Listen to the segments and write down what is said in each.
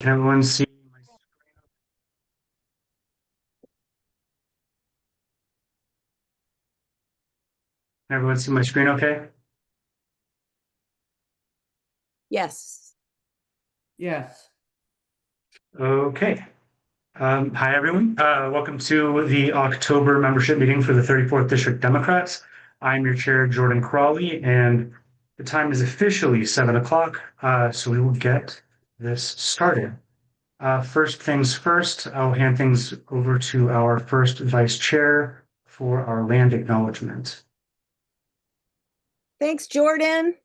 Can everyone see my screen okay? Yes. Yes. Okay. Hi, everyone. Welcome to the October membership meeting for the 34th District Democrats. I'm your chair, Jordan Crawley, and the time is officially 7 o'clock, so we will get this started. First things first, I'll hand things over to our first vice chair for our land acknowledgement. Thanks, Jordan.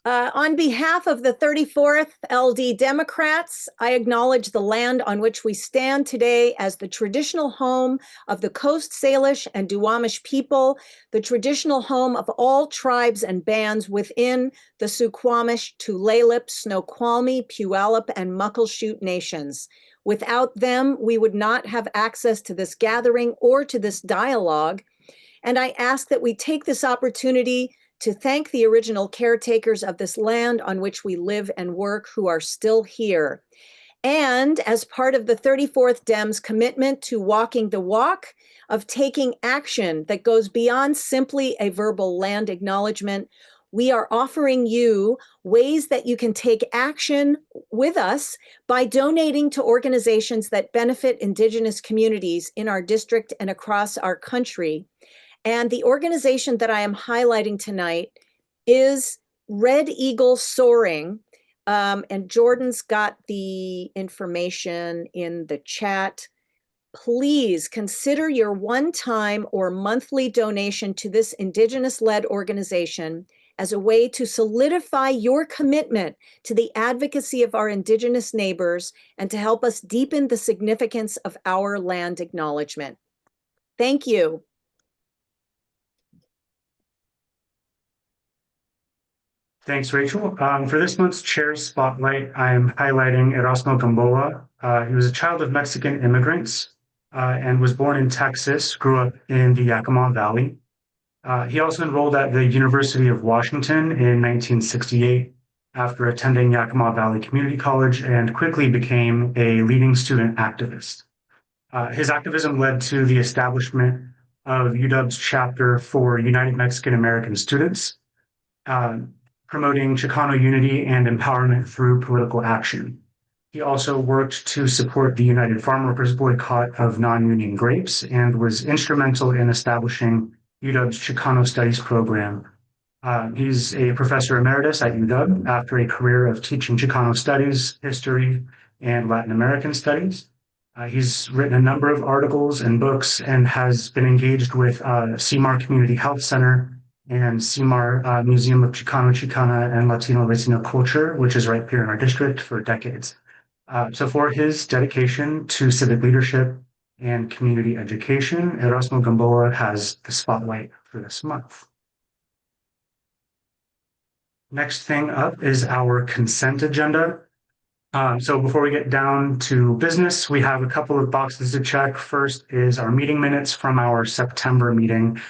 On behalf of the 34th LD Democrats, I acknowledge the land on which we stand today as the traditional home of the Coast Salish and Duwamish people, the traditional home of all tribes and bands within the Suquamish, Tulalip, Snoqualmie, Puyallup, and Muckleshoot nations. Without them, we would not have access to this gathering or to this dialogue. And I ask that we take this opportunity to thank the original caretakers of this land on which we live and work who are still here. And as part of the 34th Dems commitment to walking the walk, of taking action that goes beyond simply a verbal land acknowledgement, we are offering you ways that you can take action with us by donating to organizations that benefit Indigenous communities in our district and across our country. And the organization that I am highlighting tonight is Red Eagle Soaring. And Jordan's got the information in the chat. Please consider your one-time or monthly donation to this Indigenous-led organization as a way to solidify your commitment to the advocacy of our Indigenous neighbors and to help us deepen the significance of our land acknowledgement. Thank you. Thanks, Rachel. For this month's chair spotlight, I'm highlighting Erasmo Gamboa. He was a child of Mexican immigrants and was born in Texas, grew up in the Yakima Valley. He also enrolled at the University of Washington in 1968 after attending Yakima Valley Community College and quickly became a leading student activist. His activism led to the establishment of UW's chapter for United Mexican American Students, promoting Chicano unity and empowerment through political action. He also worked to support the United Farm Workers boycott of non-union grapes and was instrumental in establishing UW's Chicano Studies program. He's a professor emeritus at UW after a career of teaching Chicano studies, history, and Latin American studies. He's written a number of articles and books and has been engaged with CMAR Community Health Center and CMAR Museum of Chicano, Chicana, and Latino culture, which is right here in our district, for decades. So for his dedication to civic leadership and community education, Erasmo Gamboa has the spotlight for this month. Next thing up is our consent agenda. So before we get down to business, we have a couple of boxes to check. First is our meeting minutes from our September meeting,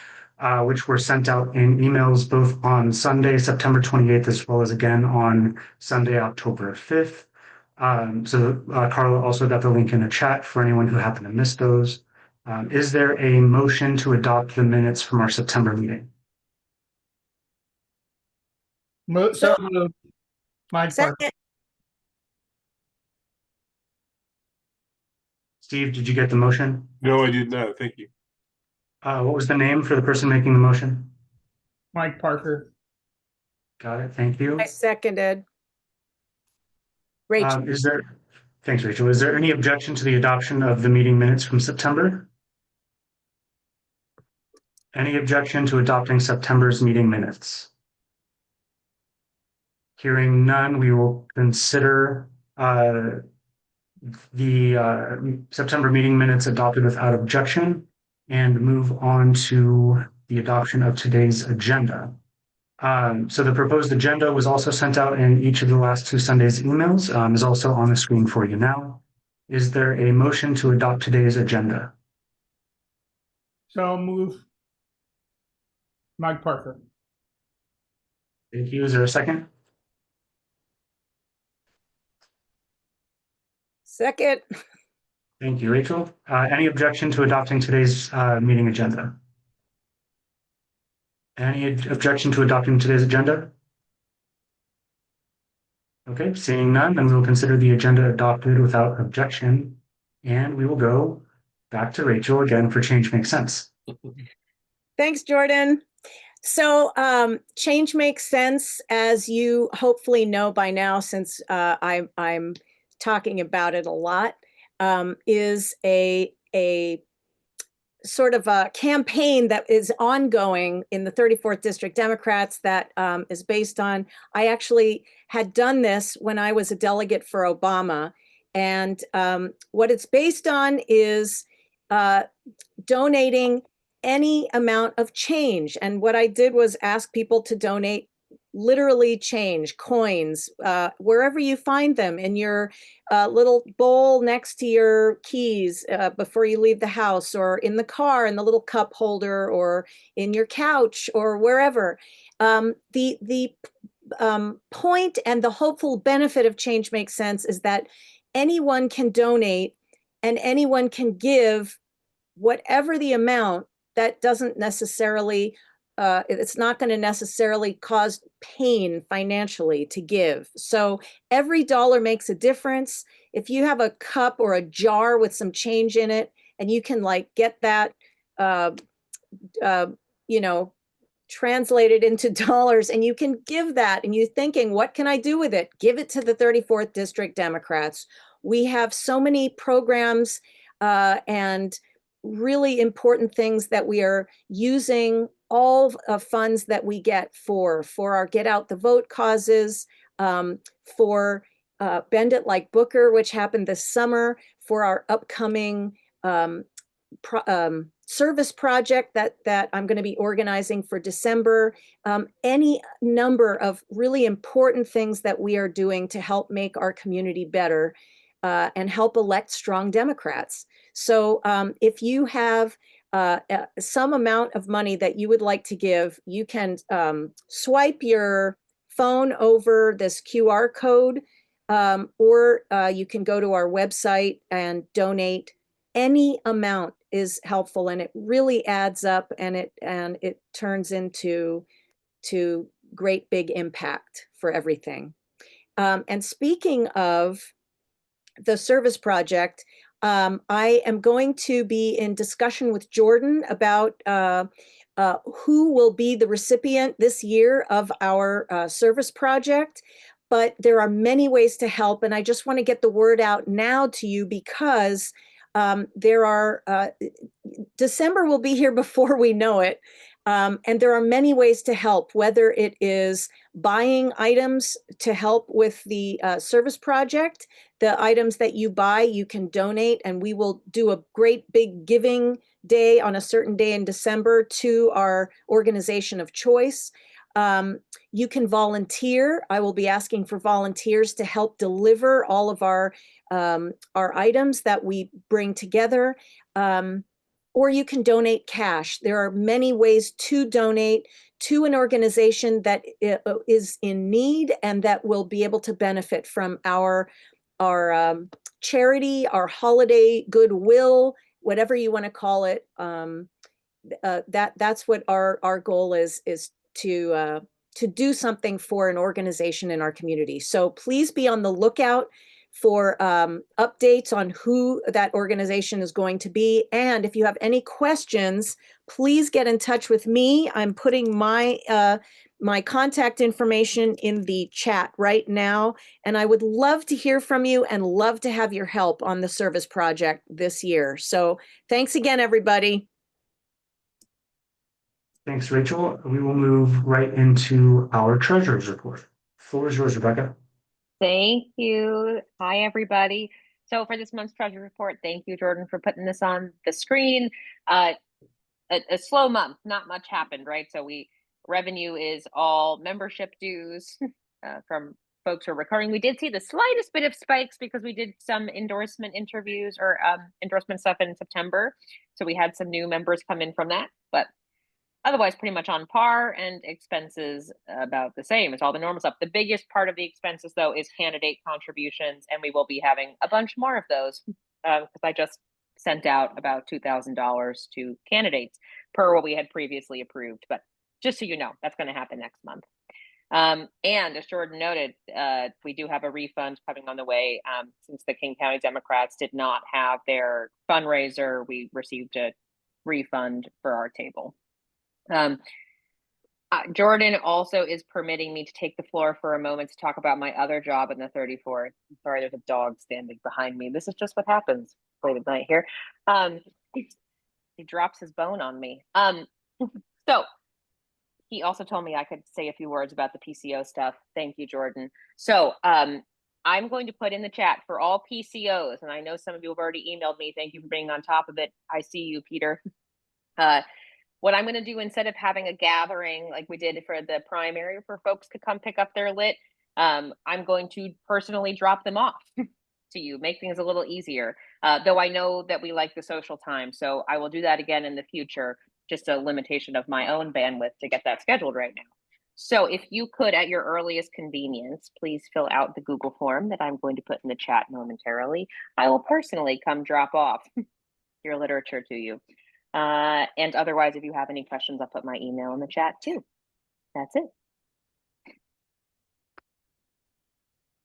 which were sent out in emails both on Sunday, September 28th, as well as again on Sunday, October 5th. Carla also got the link in the chat for anyone who happened to miss those. Is there a motion to adopt the minutes from our September meeting? So moved. Mike Parker. Second. Steve, did you get the motion? No, I did not. Thank you. What was the name for the person making the motion? Mike Parker. Got it. Thank you. I seconded. Rachel. Thanks, Rachel. Is there any objection to the adoption of the meeting minutes from September? Any objection to adopting September's meeting minutes? Hearing none, we will consider the September meeting minutes adopted without objection and move on to the adoption of today's agenda. So the proposed agenda was also sent out in each of the last two Sundays' emails, is also on the screen for you now. Is there a motion to adopt today's agenda? So move. Mike Parker. Thank you. Is there a second? Second. Thank you, Rachel. Any objection to adopting today's meeting agenda? Any objection to adopting today's agenda? Okay, seeing none, then we will consider the agenda adopted without objection. And we will go back to Rachel again for Change Makes Sense. Thanks, Jordan. So Change Makes Sense, as you hopefully know by now, since I'm talking about it a lot, is a sort of a campaign that is ongoing in the 34th District Democrats that is based on, I actually had done this when I was a delegate for Obama. And what it's based on is donating any amount of change. And what I did was ask people to donate literally change, coins, wherever you find them in your little bowl next to your keys before you leave the house, or in the car in the little cup holder, or in your couch, or wherever. The point and the hopeful benefit of Change Makes Sense is that anyone can donate and anyone can give whatever the amount. That doesn't necessarily, it's not going to necessarily cause pain financially to give. So every dollar makes a difference. If you have a cup or a jar with some change in it, and you can like get that, translated into dollars, and you can give that, and you're thinking, what can I do with it? Give it to the 34th District Democrats. We have so many programs and really important things that we are using all of funds that we get for our Get Out the Vote causes, for Bend It Like Booker, which happened this summer, for our upcoming service project that I'm going to be organizing for December, any number of really important things that we are doing to help make our community better and help elect strong Democrats. So if you have some amount of money that you would like to give, you can swipe your phone over this QR code, or you can go to our website and donate. Any amount is helpful, and it really adds up, and it turns into great big impact for everything. And speaking of the service project, I am going to be in discussion with Jordan about who will be the recipient this year of our service project. But there are many ways to help, and I just want to get the word out now to you, because December will be here before we know it. And there are many ways to help, whether it is buying items to help with the service project. The items that you buy, you can donate, and we will do a great big giving day on a certain day in December to our organization of choice. You can volunteer. I will be asking for volunteers to help deliver all of our items that we bring together. Or you can donate cash. There are many ways to donate to an organization that is in need and that will be able to benefit from our charity, our holiday goodwill, whatever you want to call it. That's what our goal is to do something for an organization in our community. So please be on the lookout for updates on who that organization is going to be. And if you have any questions, please get in touch with me. I'm putting my contact information in the chat right now. And I would love to hear from you and love to have your help on the service project this year. So thanks again, everybody. Thanks, Rachel. We will move right into our treasurer's report. The floor is yours, Rebecca. Thank you. Hi, everybody. So for this month's treasury report, thank you, Jordan, for putting this on the screen. A slow month, not much happened, right? So revenue is all membership dues from folks who are recurring. We did see the slightest bit of spikes because we did some endorsement interviews or endorsement stuff in September. So we had some new members come in from that. But otherwise pretty much on par, and expenses about the same as all the normal stuff. The biggest part of the expenses, though, is candidate contributions, and we will be having a bunch more of those because I just sent out about $2,000 to candidates per what we had previously approved. But just so you know, that's going to happen next month. And as Jordan noted, we do have a refund coming on the way. Since the King County Democrats did not have their fundraiser, we received a refund for our table. Jordan also is permitting me to take the floor for a moment to talk about my other job in the 34th. I'm sorry, there's a dog standing behind me. This is just what happens late at night here. He drops his bone on me. So he also told me I could say a few words about the PCO stuff. Thank you, Jordan. So I'm going to put in the chat for all PCOs, and I know some of you have already emailed me. Thank you for being on top of it. I see you, Peter. What I'm going to do, instead of having a gathering like we did for the primary where folks could come pick up their lit, I'm going to personally drop them off to you, make things a little easier. Though I know that we like the social time, so I will do that again in the future. Just a limitation of my own bandwidth to get that scheduled right now. So if you could, at your earliest convenience, please fill out the Google form that I'm going to put in the chat momentarily. I will personally come drop off your literature to you. And otherwise, if you have any questions, I'll put my email in the chat too. That's it.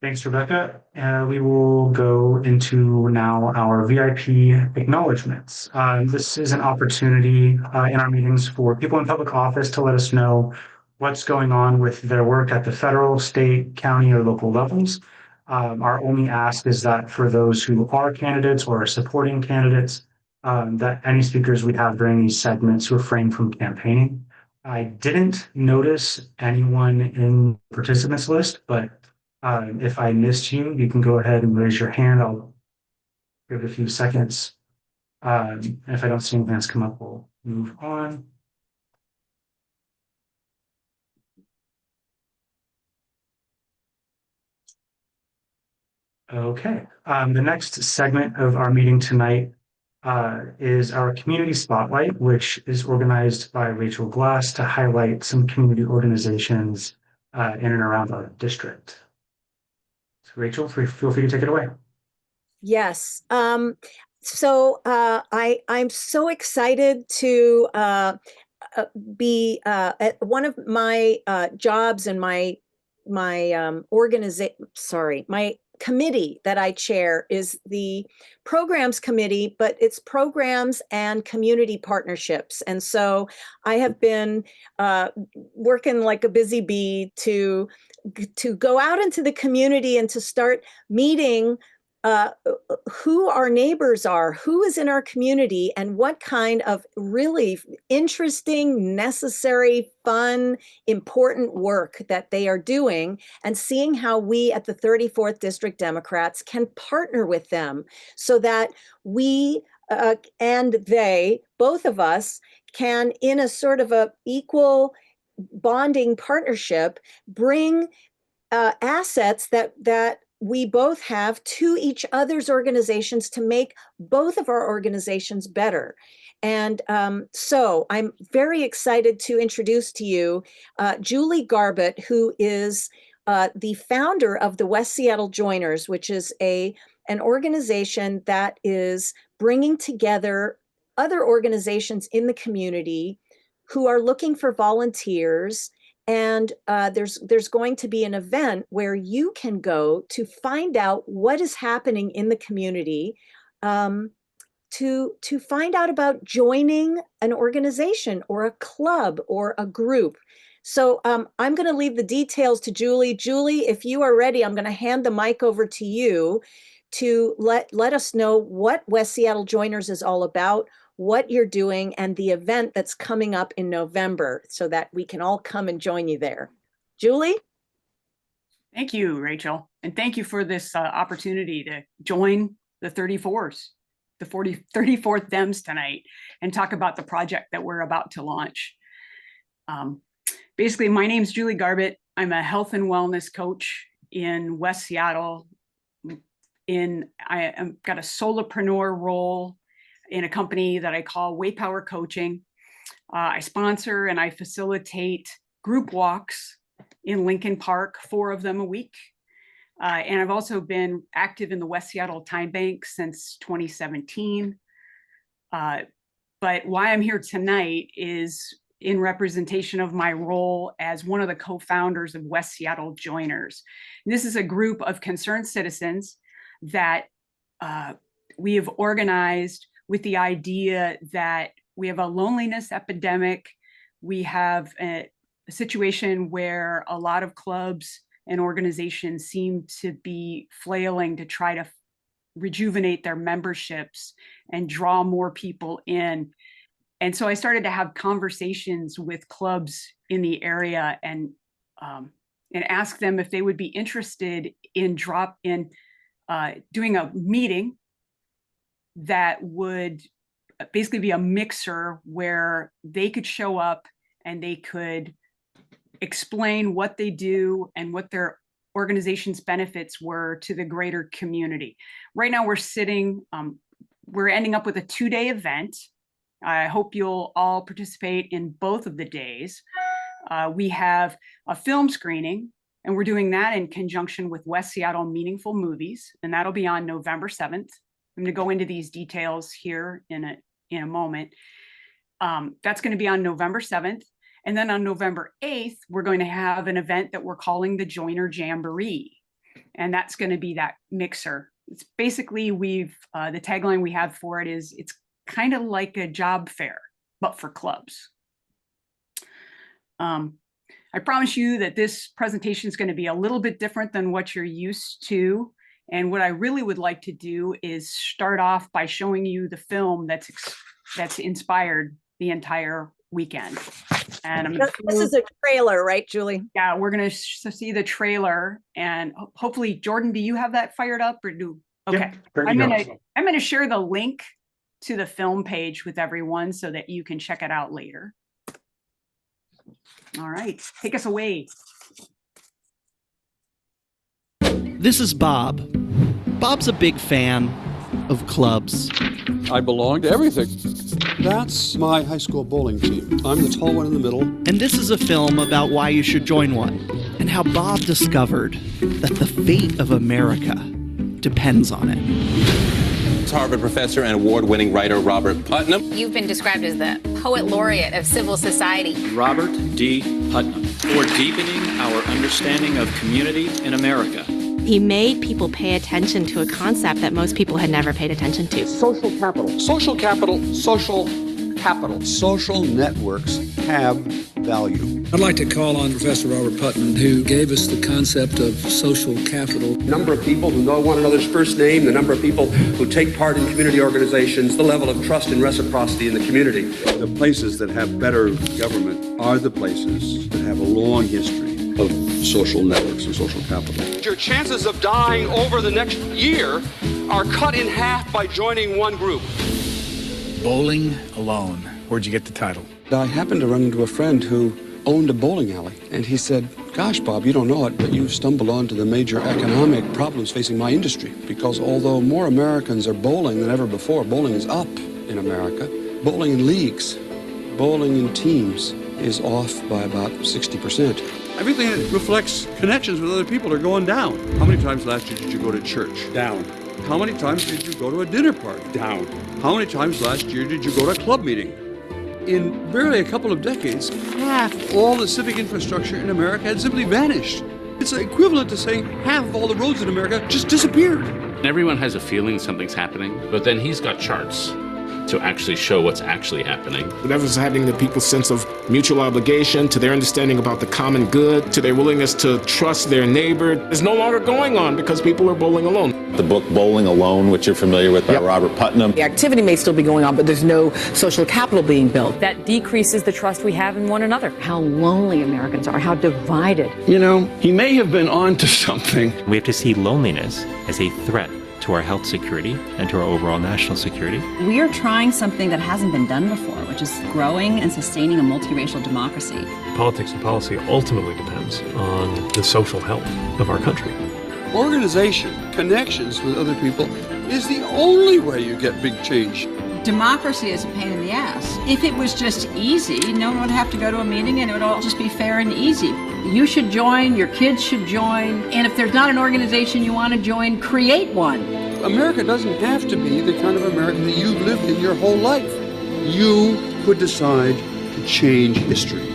Thanks, Rebecca. We will go into now our VIP acknowledgements. This is an opportunity in our meetings for people in public office to let us know what's going on with their work at the federal, state, county, or local levels. Our only ask is that for those who are candidates or are supporting candidates, that any speakers we have during these segments refrain from campaigning. I didn't notice anyone in the participants list, but if I missed you, you can go ahead and raise your hand. I'll give it a few seconds. If I don't see any hands come up, we'll move on. Okay, the next segment of our meeting tonight is our community spotlight, which is organized by Rachel Glass to highlight some community organizations in and around our district. So Rachel, feel free to take it away. Yes. So I'm so excited to be at one of my jobs and my committee that I chair is the programs committee, but it's programs and community partnerships. And so I have been working like a busy bee to go out into the community and to start meeting who our neighbors are, who is in our community, and what kind of really interesting, necessary, fun, important work that they are doing, and seeing how we at the 34th District Democrats can partner with them so that we and they, both of us, can, in a sort of a equal bonding partnership, bring assets that we both have to each other's organizations to make both of our organizations better. And so I'm very excited to introduce to you Julie Garbett, who is the founder of the West Seattle Joiners, which is an organization that is bringing together other organizations in the community who are looking for volunteers. And there's going to be an event where you can go to find out what is happening in the community, to find out about joining an organization or a club or a group. So I'm going to leave the details to Julie. Julie, if you are ready, I'm going to hand the mic over to you to let us know what West Seattle Joiners is all about, what you're doing, and the event that's coming up in November so that we can all come and join you there. Julie? Thank you, Rachel. And thank you for this opportunity to join the 34th Dems tonight and talk about the project that we're about to launch. Basically, my name's Julie Garbett. I'm a health and wellness coach in West Seattle. I've got a solopreneur role in a company that I call Waypower Coaching. I sponsor and I facilitate group walks in Lincoln Park, 4 of them a week. And I've also been active in the West Seattle Time Bank since 2017. But why I'm here tonight is in representation of my role as one of the co-founders of West Seattle Joiners. And this is a group of concerned citizens that we have organized with the idea that we have a loneliness epidemic. We have a situation where a lot of clubs and organizations seem to be flailing to try to rejuvenate their memberships and draw more people in. And so I started to have conversations with clubs in the area and ask them if they would be interested in doing a meeting that would basically be a mixer where they could show up and they could explain what they do and what their organization's benefits were to the greater community. Right now we're ending up with a 2-day event. I hope you'll all participate in both of the days. We have a film screening, and we're doing that in conjunction with West Seattle Meaningful Movies, and that'll be on November 7th. I'm going to go into these details here in a moment. That's going to be on November 7th. And then on November 8th, we're going to have an event that we're calling the Joiner Jamboree. And that's going to be that mixer. It's basically, the tagline we have for it is, it's kind of like a job fair, but for clubs. I promise you that this presentation is going to be a little bit different than what you're used to. And what I really would like to do is start off by showing you the film that's inspired the entire weekend. And This is a trailer, right, Julie? Yeah, we're going to see the trailer, and hopefully, Jordan, do you have that fired up or do? Okay, Yep, I'm going to share the link to the film page with everyone so that you can check it out later. All right, take us away. This is Bob. Bob's a big fan of clubs. I belong to everything. That's my high school bowling team. I'm the tall one in the middle. And this is a film about why you should join one, and how Bob discovered that the fate of America depends on it. Harvard professor and award-winning writer Robert Putnam. You've been described as the poet laureate of civil society. Robert D. Putnam, for deepening our understanding of community in America. He made people pay attention to a concept that most people had never paid attention to. Social capital. Social capital. Social capital. Social networks have value. I'd like to call on Professor Robert Putnam, who gave us the concept of social capital. The number of people who know one another's first name, the number of people who take part in community organizations, the level of trust and reciprocity in the community. The places that have better government are the places that have a long history of social networks and social capital. Your chances of dying over the next year are cut in half by joining one group. Bowling Alone. Where'd you get the title? I happened to run into a friend who owned a bowling alley, and he said, "Gosh, Bob, you don't know it, but you've stumbled onto the major economic problems facing my industry, because although more Americans are bowling than ever before, bowling is up in America. Bowling in leagues, bowling in teams is off by about 60%. Everything that reflects connections with other people are going down. How many times last year did you go to church? Down. How many times did you go to a dinner party? Down. How many times last year did you go to a club meeting? In barely a couple of decades, half all the civic infrastructure in America had simply vanished. It's equivalent to saying half of all the roads in America just disappeared. Everyone has a feeling something's happening, but then he's got charts to actually show what's actually happening. Whatever's happening to people's sense of mutual obligation, to their understanding about the common good, to their willingness to trust their neighbor, is no longer going on because people are bowling alone. The book Bowling Alone, which you're familiar with by Robert Putnam. The activity may still be going on, but there's no social capital being built. That decreases the trust we have in one another. How lonely Americans are, how divided. You know, he may have been onto something. We have to see loneliness as a threat to our health security and to our overall national security. We are trying something that hasn't been done before, which is growing and sustaining a multiracial democracy. Politics and policy ultimately depends on the social health of our country. Organization, connections with other people, is the only way you get big change. Democracy is a pain in the ass. If it was just easy, no one would have to go to a meeting and it would all just be fair and easy. You should join, your kids should join, and if there's not an organization you want to join, create one. America doesn't have to be the kind of America that you've lived in your whole life. You could decide to change history.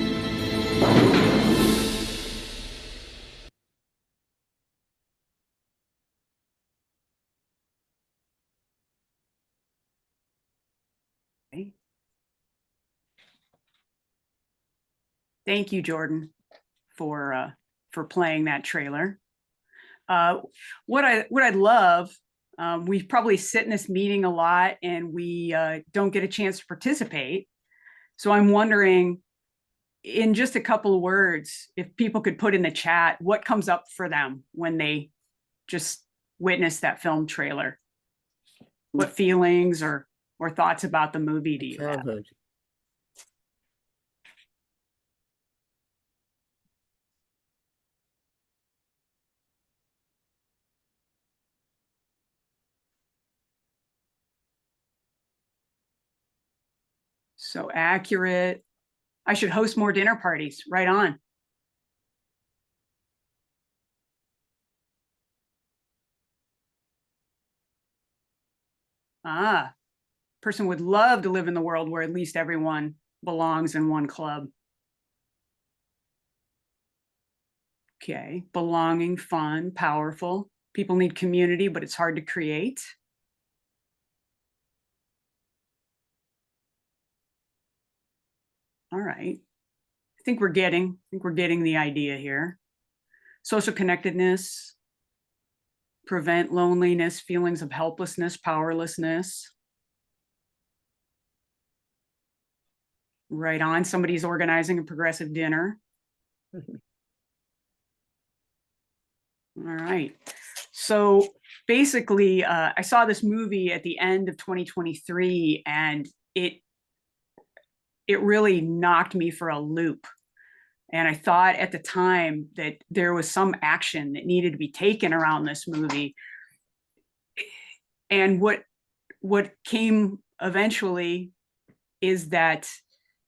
Thank you, Jordan, for playing that trailer. What I'd love, we probably sit in this meeting a lot and we don't get a chance to participate. So I'm wondering, in just a couple of words, if people could put in the chat what comes up for them when they just witness that film trailer. What feelings or thoughts about the movie do you have? So accurate. I should host more dinner parties. Right on. Person would love to live in the world where at least everyone belongs in one club. Okay, belonging, fun, powerful. People need community, but it's hard to create. All right. I think we're getting the idea here. Social connectedness, prevent loneliness, feelings of helplessness, powerlessness. Right on. Somebody's organizing a progressive dinner. All right. So basically, I saw this movie at the end of 2023, and it really knocked me for a loop. And I thought at the time that there was some action that needed to be taken around this movie. And what came eventually is that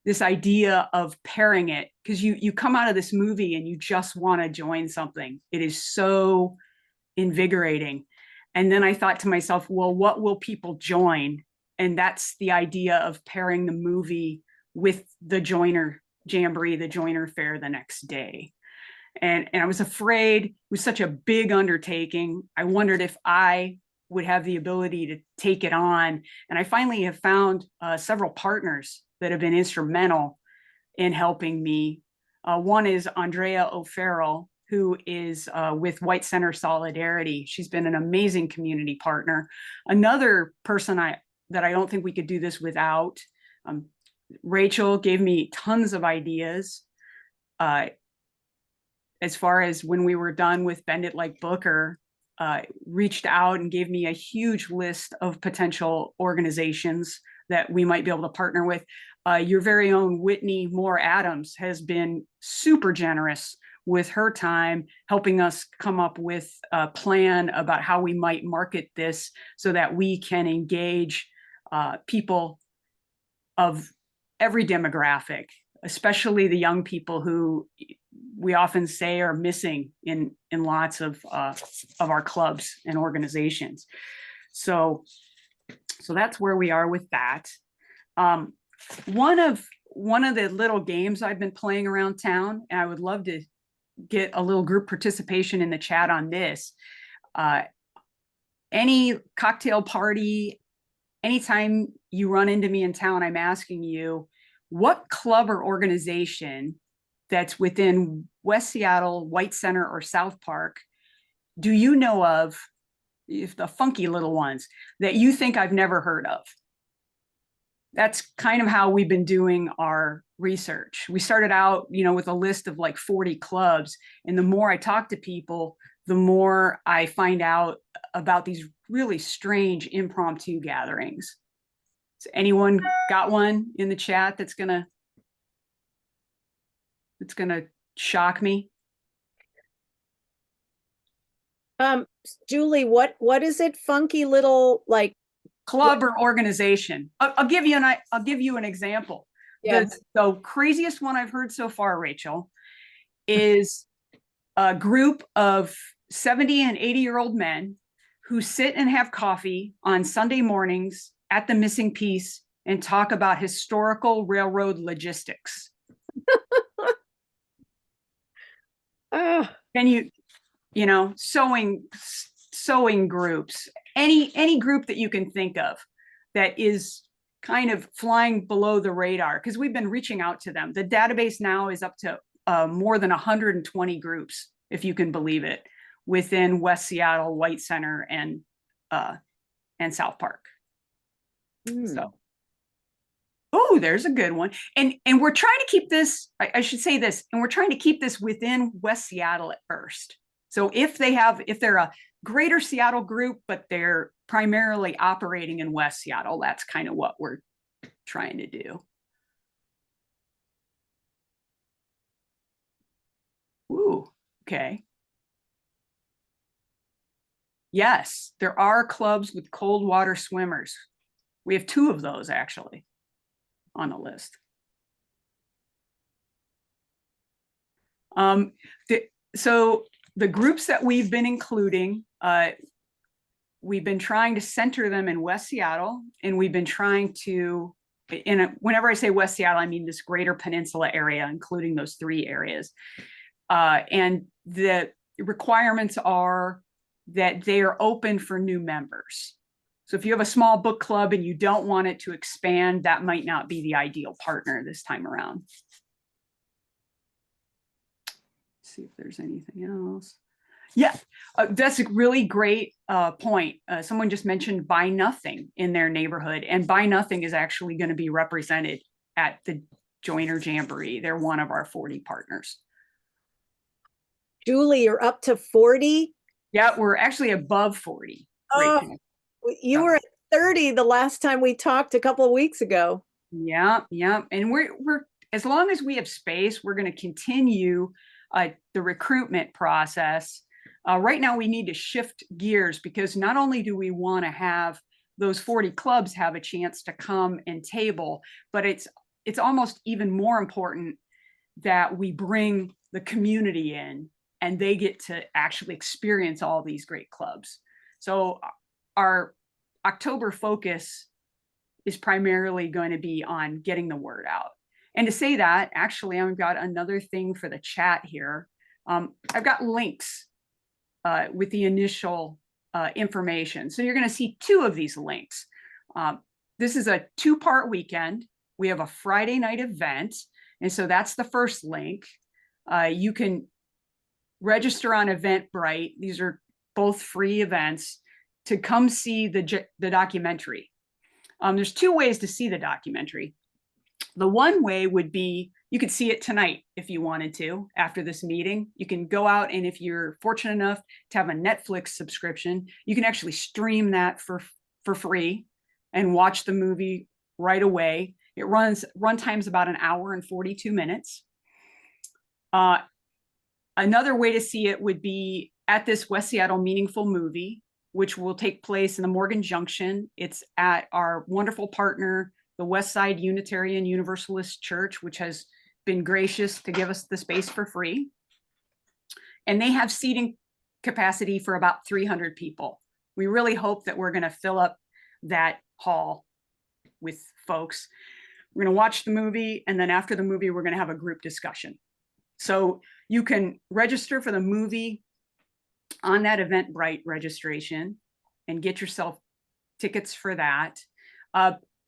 this idea of pairing it, because you come out of this movie and you just want to join something. It is so invigorating. And then I thought to myself, well, what will people join? And that's the idea of pairing the movie with the Joiner Jamboree, the Joiner Fair the next day. And I was afraid it was such a big undertaking. I wondered if I would have the ability to take it on. And I finally have found several partners that have been instrumental in helping me. One is Andrea O'Farrell, who is with White Center Solidarity. She's been an amazing community partner. Another person that I don't think we could do this without, Rachel gave me tons of ideas as far as when we were done with Bend It Like Booker, reached out and gave me a huge list of potential organizations that we might be able to partner with. Your very own Whitney Moore Adams has been super generous with her time, helping us come up with a plan about how we might market this so that we can engage people of every demographic, especially the young people who we often say are missing in lots of our clubs and organizations. So that's where we are with that. One of the little games I've been playing around town, and I would love to get a little group participation in the chat on this. Any cocktail party, anytime you run into me in town, I'm asking you, what club or organization that's within West Seattle, White Center, or South Park do you know of, if the funky little ones, that you think I've never heard of? That's kind of how we've been doing our research. We started out, with a list of like 40 clubs. And the more I talk to people, the more I find out about these really strange impromptu gatherings. So anyone got one in the chat that's gonna shock me? Julie, what is it? Funky little, like, club or organization. I'll give you an example. Yes. The craziest one I've heard so far, Rachel, is a group of 70 and 80-year-old men who sit and have coffee on Sunday mornings at the Missing Piece and talk about historical railroad logistics. And you know, sewing groups, any group that you can think of that is kind of flying below the radar, because we've been reaching out to them. The database now is up to more than 120 groups, if you can believe it, within West Seattle, White Center, and South Park. So, oh, there's a good one. And we're trying to keep this, I should say this, and we're trying to keep this within West Seattle at first. So if they're a greater Seattle group, but they're primarily operating in West Seattle, that's kind of what we're trying to do. Ooh, okay. Yes, there are clubs with cold water swimmers. We have 2 of those actually on the list. So the groups that we've been including, we've been trying to center them in West Seattle, and we've been trying to, whenever I say West Seattle, I mean this greater peninsula area, including those 3 areas. And the requirements are that they are open for new members. So if you have a small book club and you don't want it to expand, that might not be the ideal partner this time around. Let's see if there's anything else. Yeah, that's a really great point. Someone just mentioned Buy Nothing in their neighborhood, and Buy Nothing is actually going to be represented at the Joiner Jamboree. They're one of our 40 partners. Julie, you're up to 40? Yeah, we're actually above 40. Oh, you were at 30 the last time we talked a couple of weeks ago. Yeah. And we're as long as we have space, we're going to continue the recruitment process. Right now, we need to shift gears, because not only do we want to have those 40 clubs have a chance to come and table, but it's almost even more important that we bring the community in and they get to actually experience all these great clubs. So our October focus is primarily going to be on getting the word out. And to say that, actually, I've got another thing for the chat here. I've got links with the initial information. So you're going to see 2 of these links. This is a 2-part weekend. We have a Friday night event. And so that's the first link. You can register on Eventbrite. These are both free events to come see the documentary. There's 2 ways to see the documentary. The one way would be, you could see it tonight if you wanted to, after this meeting. You can go out, and if you're fortunate enough to have a Netflix subscription, you can actually stream that for free and watch the movie right away. Runtime's about 1 hour and 42 minutes. Another way to see it would be at this West Seattle Meaningful Movie, which will take place in the Morgan Junction. It's at our wonderful partner, the Westside Unitarian Universalist Church, which has been gracious to give us the space for free. And they have seating capacity for about 300 people. We really hope that we're going to fill up that hall with folks. We're going to watch the movie, and then after the movie, we're going to have a group discussion. So you can register for the movie on that Eventbrite registration and get yourself tickets for that.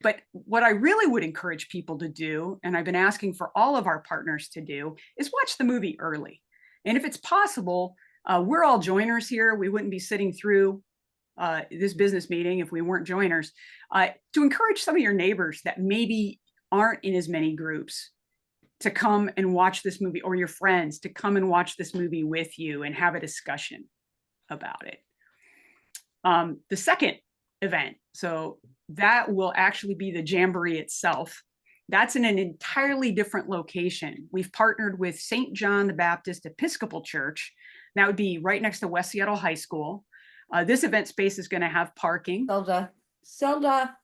But what I really would encourage people to do, and I've been asking for all of our partners to do, is watch the movie early. And if it's possible, we're all joiners here. We wouldn't be sitting through this business meeting if we weren't joiners. To encourage some of your neighbors that maybe aren't in as many groups to come and watch this movie, or your friends to come and watch this movie with you and have a discussion about it. The second event, so that will actually be the Jamboree itself. That's in an entirely different location. We've partnered with St. John the Baptist Episcopal Church. That would be right next to West Seattle High School. This event space is going to have parking. Zelda.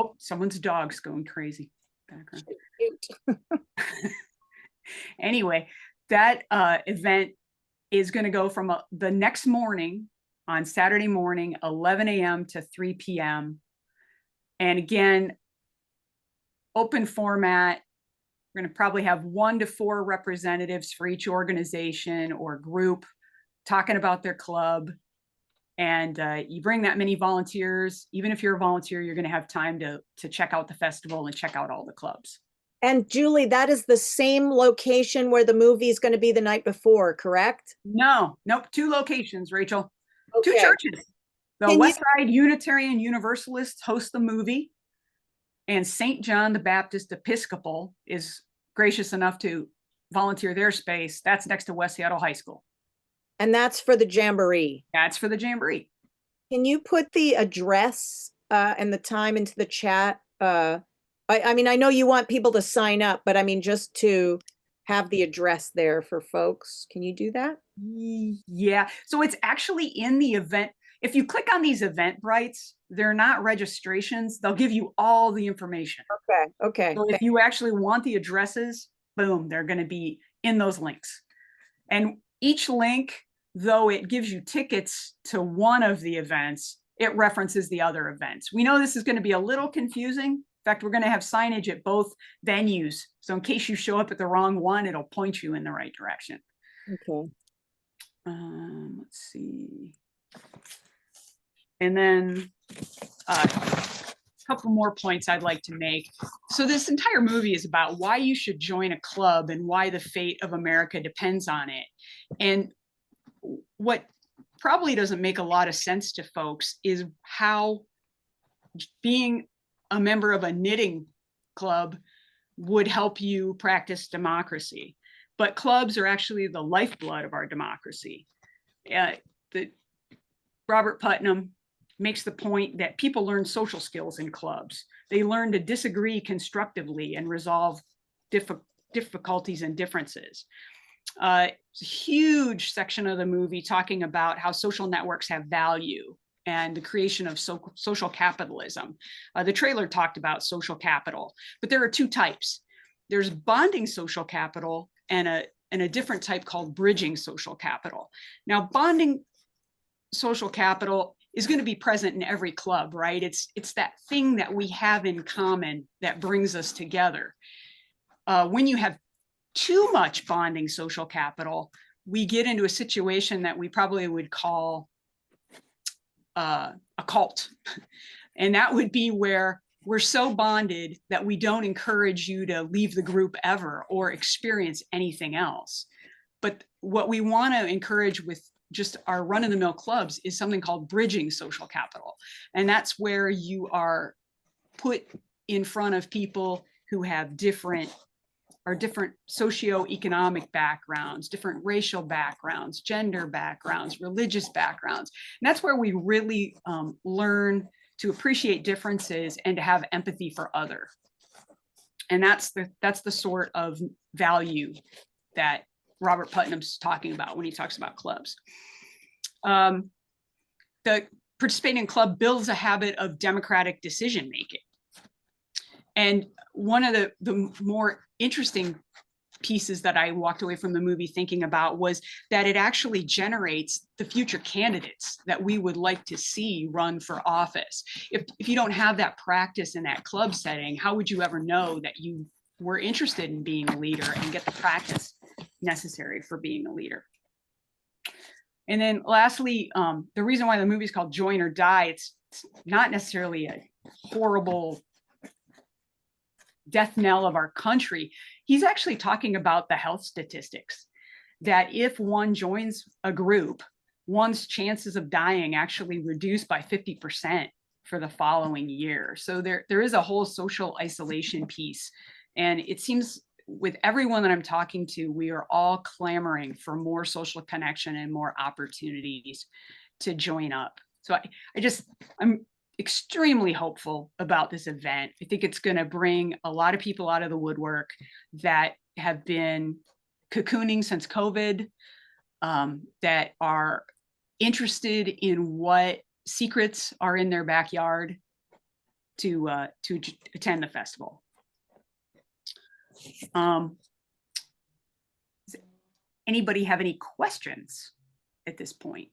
Oh, someone's dog's going crazy. Background. Anyway, that event is going to go from the next morning on Saturday morning, 11 a.m. to 3 p.m. And again, open format. We're going to probably have 1 to 4 representatives for each organization or group talking about their club. And you bring that many volunteers, even if you're a volunteer, you're going to have time to check out the festival and check out all the clubs. And Julie, that is the same location where the movie is going to be the night before, correct? No, nope. 2 locations, Rachel. Okay. 2 churches. The Westside Unitarian Universalists host the movie, and St. John the Baptist Episcopal is gracious enough to volunteer their space. That's next to West Seattle High School. And that's for the Jamboree. That's for the Jamboree. Can you put the address and the time into the chat? I mean, I know you want people to sign up, but I mean, just to have the address there for folks. Can you do that? Yeah. So it's actually in the event. If you click on these Eventbrites, they're not registrations. They'll give you all the information. Okay. So if you actually want the addresses, boom, they're going to be in those links. And each link, though it gives you tickets to one of the events, it references the other events. We know this is going to be a little confusing. In fact, we're going to have signage at both venues. So in case you show up at the wrong one, it'll point you in the right direction. Okay. Let's see. And then a couple more points I'd like to make. So this entire movie is about why you should join a club and why the fate of America depends on it. And what probably doesn't make a lot of sense to folks is how being a member of a knitting club would help you practice democracy. But clubs are actually the lifeblood of our democracy. Robert Putnam makes the point that people learn social skills in clubs. They learn to disagree constructively and resolve difficulties and differences. It's a huge section of the movie talking about how social networks have value and the creation of social capitalism. The trailer talked about social capital, but there are 2 types. There's bonding social capital and a different type called bridging social capital. Now, bonding social capital is going to be present in every club, right? It's that thing that we have in common that brings us together. When you have too much bonding social capital, we get into a situation that we probably would call a cult. And that would be where we're so bonded that we don't encourage you to leave the group ever or experience anything else. But what we want to encourage with just our run-of-the-mill clubs is something called bridging social capital. And that's where you are put in front of people who have different socioeconomic backgrounds, different racial backgrounds, gender backgrounds, religious backgrounds. And that's where we really learn to appreciate differences and to have empathy for other. And that's the sort of value that Robert Putnam's talking about when he talks about clubs. The participating club builds a habit of democratic decision making. And one of the more interesting pieces that I walked away from the movie thinking about was that it actually generates the future candidates that we would like to see run for office. If you don't have that practice in that club setting, how would you ever know that you were interested in being a leader and get the practice necessary for being a leader? And then lastly, the reason why the movie is called Join or Die, it's not necessarily a horrible death knell of our country. He's actually talking about the health statistics, that if one joins a group, one's chances of dying actually reduce by 50% for the following year. So there is a whole social isolation piece. And it seems with everyone that I'm talking to, we are all clamoring for more social connection and more opportunities to join up. So I'm extremely hopeful about this event. I think it's going to bring a lot of people out of the woodwork that have been cocooning since COVID, that are interested in what secrets are in their backyard to attend the festival. Does anybody have any questions at this point?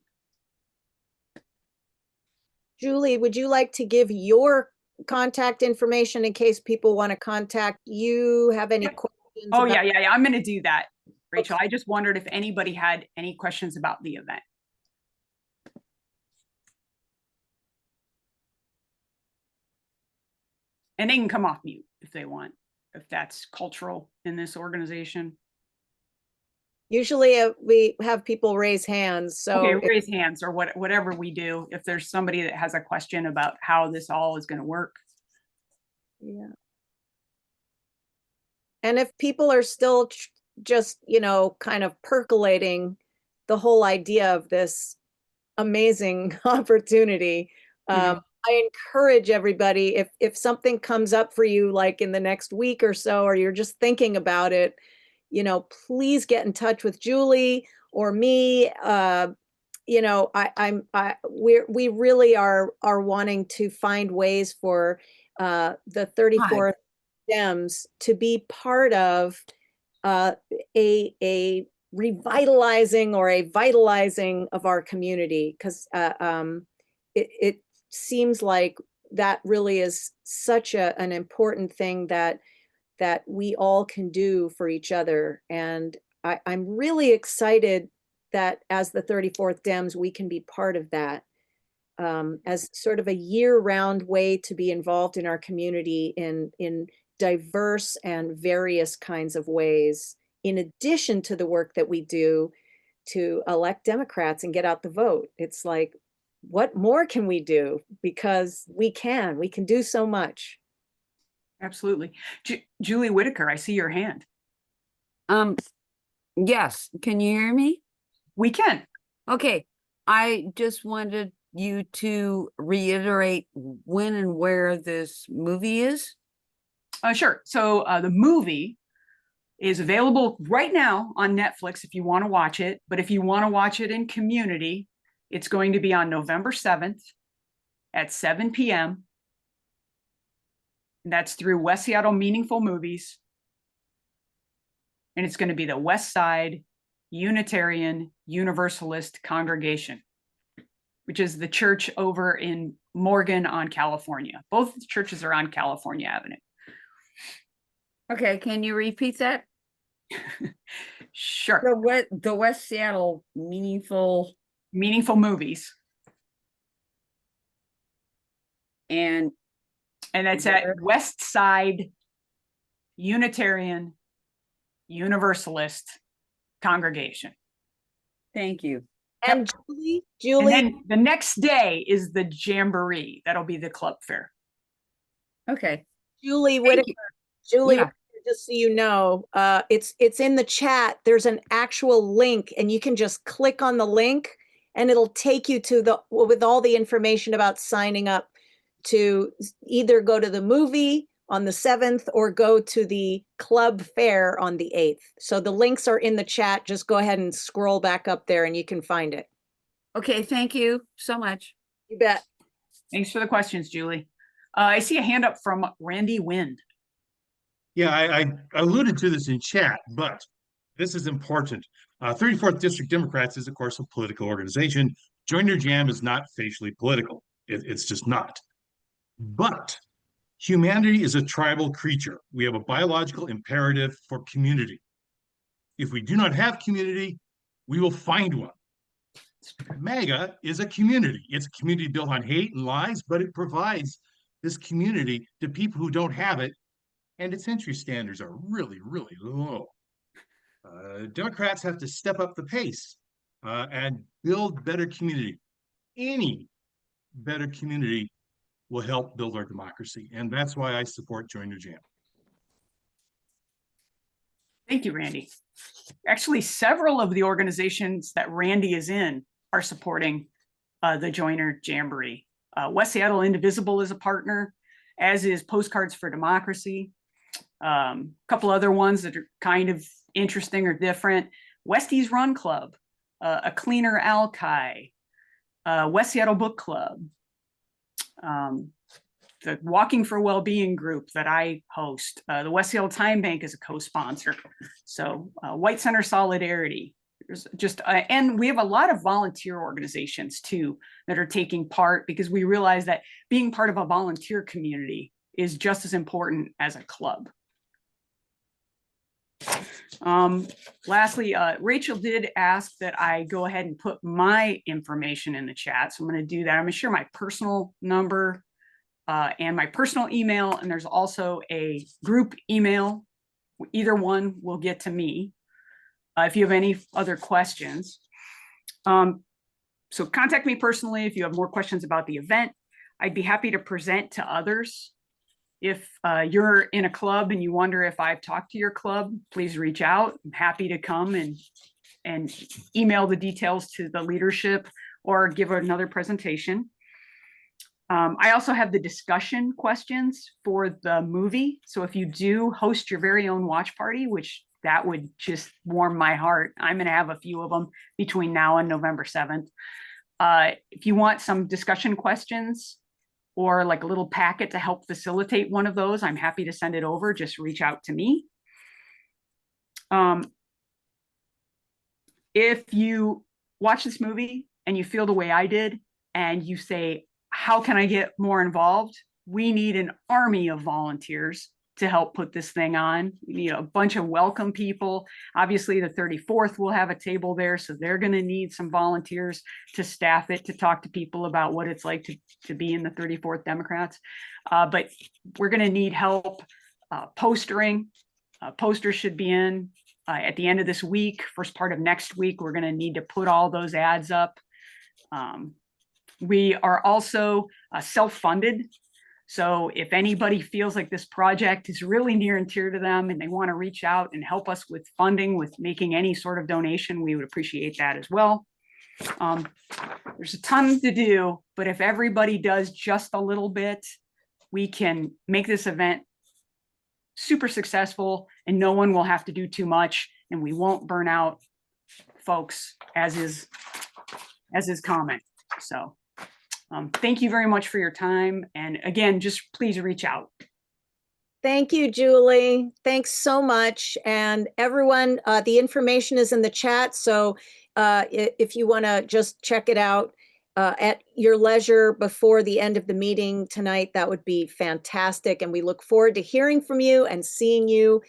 Julie, would you like to give your contact information in case people want to contact you? Have any questions? Oh, yeah. I'm going to do that, Rachel. I just wondered if anybody had any questions about the event. And they can come off mute if they want, if that's cultural in this organization. Usually we have people raise hands. So okay, raise hands or whatever we do. If there's somebody that has a question about how this all is going to work. Yeah. And if people are still just, kind of percolating the whole idea of this amazing opportunity, I encourage everybody, if something comes up for you, like in the next week or so, or you're just thinking about it, please get in touch with Julie or me. We really are wanting to find ways for the 34th Dems to be part of a revitalizing or a vitalizing of our community, because it seems like that really is such an important thing that we all can do for each other. And I'm really excited that as the 34th Dems, we can be part of that as sort of a year-round way to be involved in our community in diverse and various kinds of ways, in addition to the work that we do to elect Democrats and get out the vote. It's like, what more can we do? Because we can do so much. Absolutely. Julie Whitaker, I see your hand. Yes. Can you hear me? We can. Okay. I just wanted you to reiterate when and where this movie is. Sure. So the movie is available right now on Netflix if you want to watch it. But if you want to watch it in Community, it's going to be on November 7th at 7 p.m. That's through West Seattle Meaningful Movies. And it's going to be the West Side Unitarian Universalist Congregation, which is the church over in Morgan on California. Both churches are on California Avenue. Okay, can you repeat that? Sure. The West Seattle Meaningful Movies. And that's at West Side Unitarian Universalist Congregation. Thank you. And Julie. And then the next day is the Jamboree. That'll be the club fair. Okay. Julie Whitaker. Julie, Yeah. just so you know, it's in the chat. There's an actual link, and you can just click on the link, and it'll take you to with all the information about signing up to either go to the movie on the 7th or go to the club fair on the 8th. So the links are in the chat. Just go ahead and scroll back up there and you can find it. Okay, thank you so much. You bet. Thanks for the questions, Julie. I see a hand up from Randy Wind. Yeah, I alluded to this in chat, but this is important. 34th District Democrats is, of course, a political organization. Join Your Jam is not facially political. It's just not. But humanity is a tribal creature. We have a biological imperative for community. If we do not have community, we will find one. MAGA is a community. It's a community built on hate and lies, but it provides this community to people who don't have it, and its entry standards are really, really low. Democrats have to step up the pace and build better community. Any better community will help build our democracy, and that's why I support Join Your Jam. Thank you, Randy. Actually, several of the organizations that Randy is in are supporting the Joiner Jamboree. West Seattle Indivisible is a partner, as is Postcards for Democracy. A couple other ones that are kind of interesting or different. Westies Run Club, A Cleaner Alki, West Seattle Book Club, the Walking for Wellbeing group that I host, the West Seattle Time Bank is a co-sponsor. So White Center Solidarity. There's just, and we have a lot of volunteer organizations too that are taking part, because we realize that being part of a volunteer community is just as important as a club. Lastly, Rachel did ask that I go ahead and put my information in the chat. So I'm going to do that. I'm going to share my personal number and my personal email. And there's also a group email. Either one will get to me if you have any other questions. So contact me personally if you have more questions about the event. I'd be happy to present to others. If you're in a club and you wonder if I've talked to your club, please reach out. I'm happy to come and email the details to the leadership or give another presentation. I also have the discussion questions for the movie. So if you do host your very own watch party, which that would just warm my heart, I'm going to have a few of them between now and November 7th. If you want some discussion questions or like a little packet to help facilitate one of those, I'm happy to send it over. Just reach out to me. If you watch this movie and you feel the way I did, and you say, how can I get more involved? We need an army of volunteers to help put this thing on. We need a bunch of welcome people. Obviously, the 34th will have a table there, so they're going to need some volunteers to staff it, to talk to people about what it's like to be in the 34th Democrats. But we're going to need help postering. Posters should be in at the end of this week, first part of next week. We're going to need to put all those ads up. We are also self-funded. So if anybody feels like this project is really near and dear to them and they want to reach out and help us with funding, with making any sort of donation, we would appreciate that as well. There's a ton to do, but if everybody does just a little bit, we can make this event super successful and no one will have to do too much, and we won't burn out folks, as is common. So thank you very much for your time. And again, just please reach out. Thank you, Julie. Thanks so much. And everyone, the information is in the chat. So if you want to just check it out at your leisure before the end of the meeting tonight, that would be fantastic. And we look forward to hearing from you and seeing you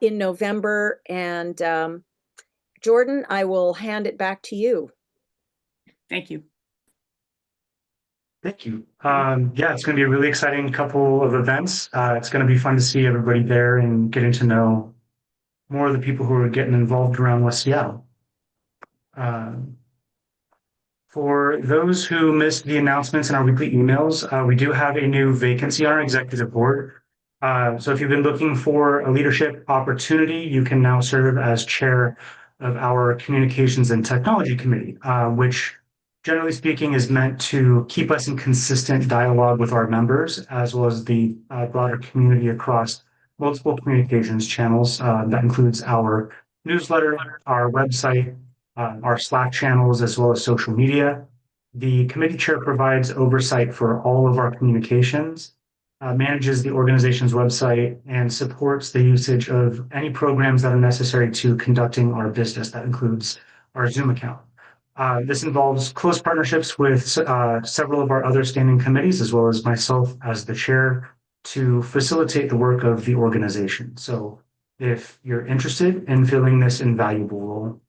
in November. And Jordan, I will hand it back to you. Thank you. Thank you. Yeah, it's going to be a really exciting couple of events. It's going to be fun to see everybody there and getting to know more of the people who are getting involved around West Seattle. For those who missed the announcements in our weekly emails, we do have a new vacancy on our executive board. So if you've been looking for a leadership opportunity, you can now serve as chair of our Communications and Technology Committee, which generally speaking is meant to keep us in consistent dialogue with our members, as well as the broader community across multiple communications channels. That includes our newsletter, our website, our Slack channels, as well as social media. The committee chair provides oversight for all of our communications, manages the organization's website, and supports the usage of any programs that are necessary to conducting our business. That includes our Zoom account. This involves close partnerships with several of our other standing committees, as well as myself as the chair, to facilitate the work of the organization. So if you're interested in filling this invaluable role,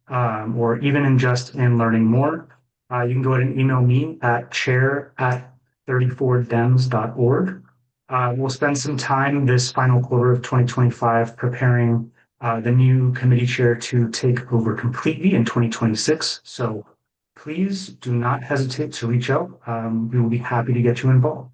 or even in just in learning more, you can go ahead and email me at chair@34dems.org. We'll spend some time this final quarter of 2025 preparing the new committee chair to take over completely in 2026. So please do not hesitate to reach out. We will be happy to get you involved.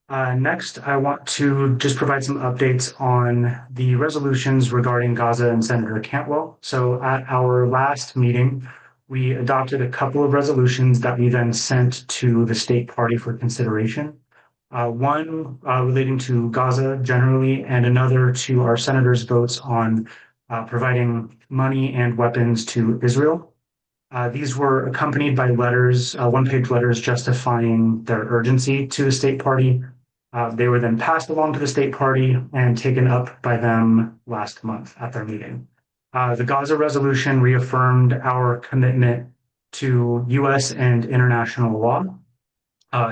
Next, I want to just provide some updates on the resolutions regarding Gaza and Senator Cantwell. So at our last meeting, we adopted a couple of resolutions that we then sent to the state party for consideration. One relating to Gaza generally, and another to our senators' votes on providing money and weapons to Israel. These were accompanied by letters, one-page letters justifying their urgency to the state party. They were then passed along to the state party and taken up by them last month at their meeting. The Gaza resolution reaffirmed our commitment to U.S. and international law,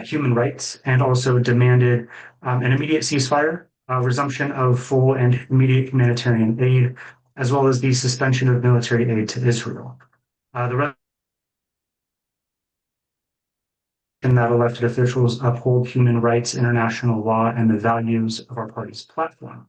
human rights, and also demanded an immediate ceasefire, resumption of full and immediate humanitarian aid, as well as the suspension of military aid to Israel. The that elected officials uphold human rights, international law, and the values of our party's platform.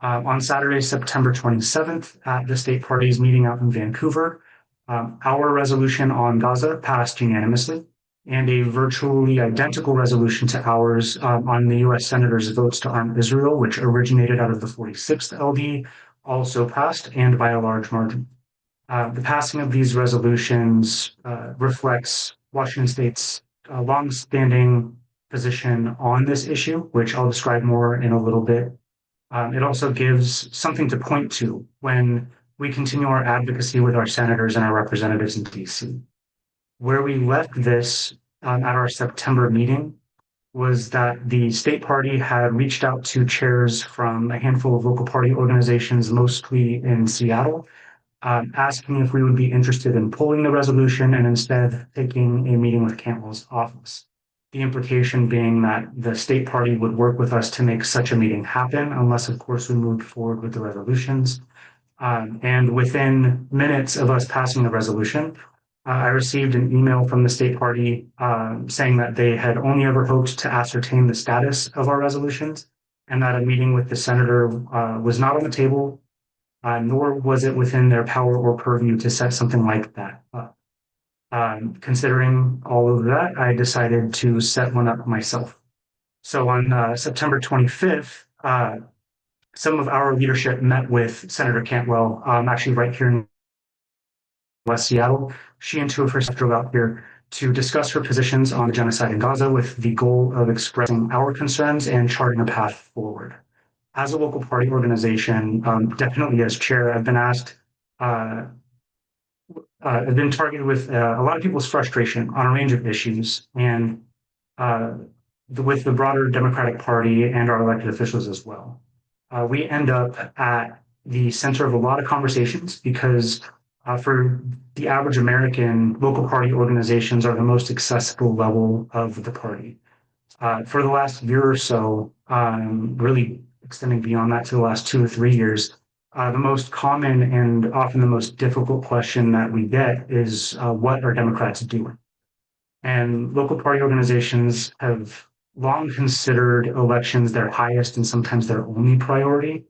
On Saturday, September 27th, at the state party's meeting out in Vancouver, our resolution on Gaza passed unanimously, and a virtually identical resolution to ours on the U.S. Senators' votes to arm Israel, which originated out of the 46th LD, also passed, and by a large margin. The passing of these resolutions reflects Washington State's long-standing position on this issue, which I'll describe more in a little bit. It also gives something to point to when we continue our advocacy with our senators and our representatives in DC. Where we left this at our September meeting was that the state party had reached out to chairs from a handful of local party organizations, mostly in Seattle, asking if we would be interested in pulling the resolution and instead taking a meeting with Cantwell's office. The implication being that the state party would work with us to make such a meeting happen, unless, of course, we moved forward with the resolutions. And within minutes of us passing the resolution, I received an email from the state party saying that they had only ever hoped to ascertain the status of our resolutions, and that a meeting with the senator was not on the table, nor was it within their power or purview to set something like that up. Considering all of that, I decided to set one up myself. So on September 25th, some of our leadership met with Senator Cantwell, actually right here in West Seattle. She and two of her staff drove out here to discuss her positions on the genocide in Gaza with the goal of expressing our concerns and charting a path forward. As a local party organization, definitely as chair, I've been asked, I've been targeted with a lot of people's frustration on a range of issues, and with the broader Democratic Party and our elected officials as well. We end up at the center of a lot of conversations because for the average American, local party organizations are the most accessible level of the party. For the last year or so, really extending beyond that to the last 2 or 3 years, the most common and often the most difficult question that we get is, what are Democrats doing? And local party organizations have long considered elections their highest and sometimes their only priority.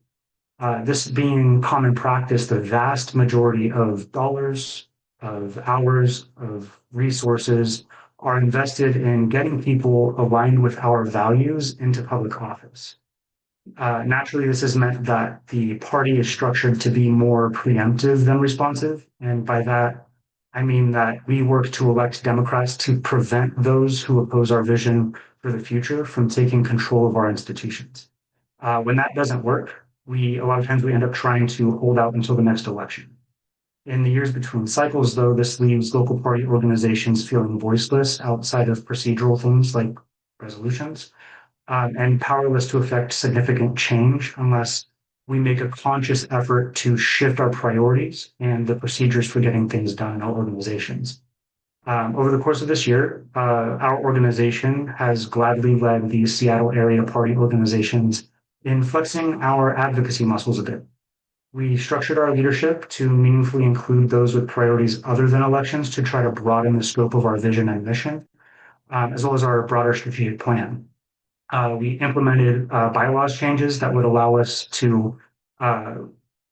This being common practice, the vast majority of dollars, of hours, of resources are invested in getting people aligned with our values into public office. Naturally, this has meant that the party is structured to be more preemptive than responsive. And by that, I mean that we work to elect Democrats to prevent those who oppose our vision for the future from taking control of our institutions. When that doesn't work, a lot of times we end up trying to hold out until the next election. In the years between cycles, though, this leaves local party organizations feeling voiceless outside of procedural things like resolutions, and powerless to affect significant change unless we make a conscious effort to shift our priorities and the procedures for getting things done in our organizations. Over the course of this year, our organization has gladly led the Seattle area party organizations in flexing our advocacy muscles a bit. We structured our leadership to meaningfully include those with priorities other than elections to try to broaden the scope of our vision and mission, as well as our broader strategic plan. We implemented bylaws changes that would allow us to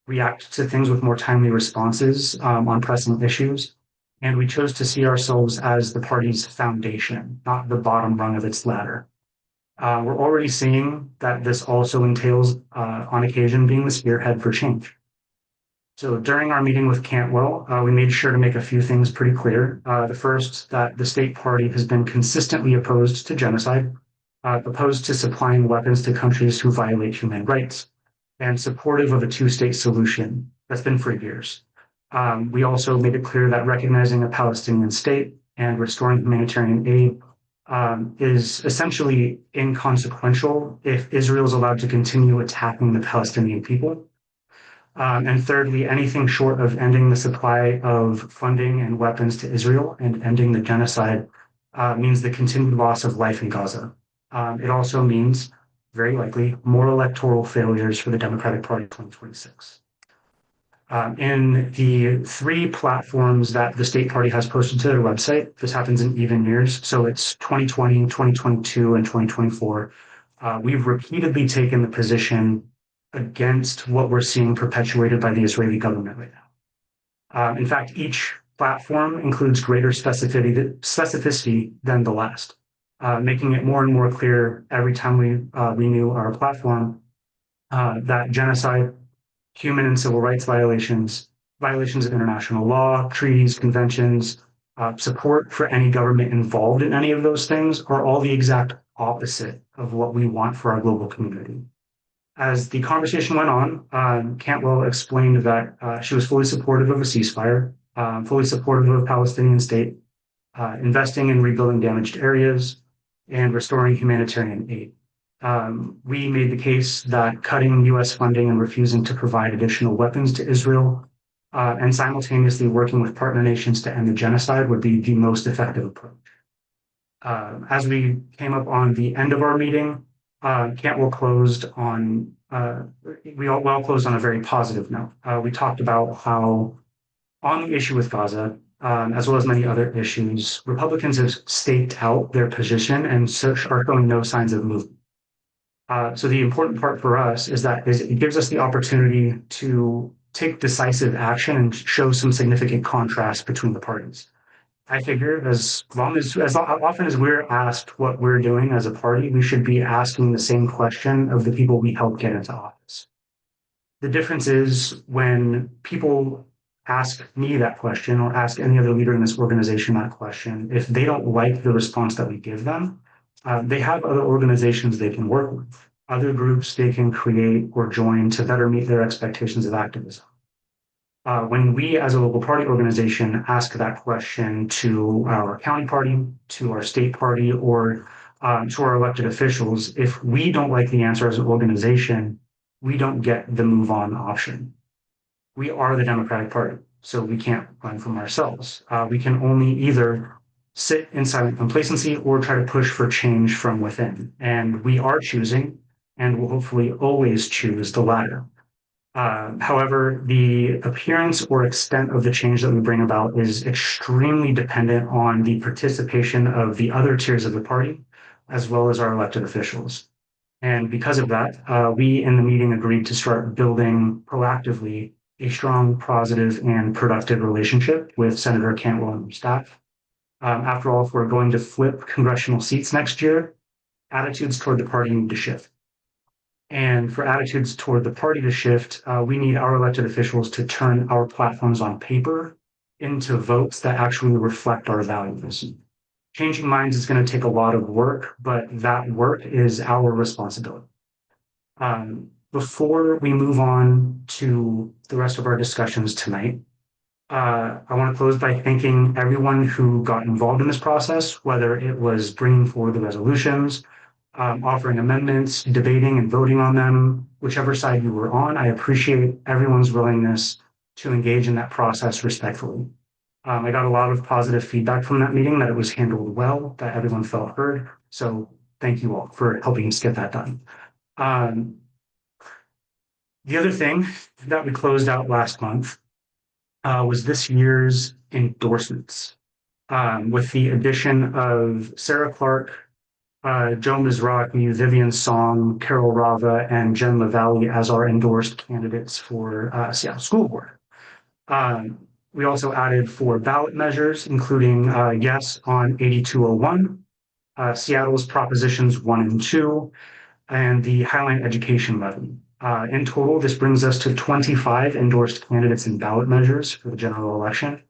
react to things with more timely responses on pressing issues. And we chose to see ourselves as the party's foundation, not the bottom rung of its ladder. We're already seeing that this also entails, on occasion, being the spearhead for change. So during our meeting with Cantwell, we made sure to make a few things pretty clear. The first, that the state party has been consistently opposed to genocide, opposed to supplying weapons to countries who violate human rights, and supportive of a two-state solution. That's been for years. We also made it clear that recognizing a Palestinian state and restoring humanitarian aid is essentially inconsequential if Israel is allowed to continue attacking the Palestinian people. And thirdly, anything short of ending the supply of funding and weapons to Israel and ending the genocide means the continued loss of life in Gaza. It also means, very likely, more electoral failures for the Democratic Party in 2026. In the 3 platforms that the state party has posted to their website, this happens in even years, so it's 2020, 2022, and 2024, we've repeatedly taken the position against what we're seeing perpetuated by the Israeli government right now. In fact, each platform includes greater specificity than the last, making it more and more clear every time we renew our platform that genocide, human and civil rights violations, violations of international law, treaties, conventions, support for any government involved in any of those things are all the exact opposite of what we want for our global community. As the conversation went on, Cantwell explained that she was fully supportive of a ceasefire, fully supportive of a Palestinian state, investing in rebuilding damaged areas, and restoring humanitarian aid. We made the case that cutting U.S. funding and refusing to provide additional weapons to Israel and simultaneously working with partner nations to end the genocide would be the most effective approach. As we came up on the end of our meeting, Cantwell closed on, we all closed on a very positive note. We talked about how on the issue with Gaza, as well as many other issues, Republicans have staked out their position and are showing no signs of movement. So the important part for us is that it gives us the opportunity to take decisive action and show some significant contrast between the parties. I figure as often as we're asked what we're doing as a party, we should be asking the same question of the people we helped get into office. The difference is when people ask me that question or ask any other leader in this organization that question, if they don't like the response that we give them, they have other organizations they can work with, other groups they can create or join to better meet their expectations of activism. When we as a local party organization ask that question to our county party, to our state party, or to our elected officials, if we don't like the answer as an organization, we don't get the move on option. We are the Democratic Party, so we can't run from ourselves. We can only either sit in silent complacency or try to push for change from within. And we are choosing, and will hopefully always choose the latter. However, the appearance or extent of the change that we bring about is extremely dependent on the participation of the other tiers of the party, as well as our elected officials. And because of that, we in the meeting agreed to start building proactively a strong, positive, and productive relationship with Senator Cantwell and her staff. After all, if we're going to flip congressional seats next year, attitudes toward the party need to shift. And for attitudes toward the party to shift, we need our elected officials to turn our platforms on paper into votes that actually reflect our values. Changing minds is going to take a lot of work, but that work is our responsibility. Before we move on to the rest of our discussions tonight, I want to close by thanking everyone who got involved in this process, whether it was bringing forward the resolutions, offering amendments, debating and voting on them, whichever side you were on. I appreciate everyone's willingness to engage in that process respectfully. I got a lot of positive feedback from that meeting that it was handled well, that everyone felt heard. So thank you all for helping us get that done. The other thing that we closed out last month was this year's endorsements with the addition of Sarah Clark, Joe Mizrachi, Vivian Song, Carol Rava, and Jen LaValle as our endorsed candidates for Seattle School Board. We also added 4 ballot measures, including yes on 8201, Seattle's Propositions 1 and 2, and the Highline Education Levy. In total, this brings us to 25 endorsed candidates and ballot measures for the general election.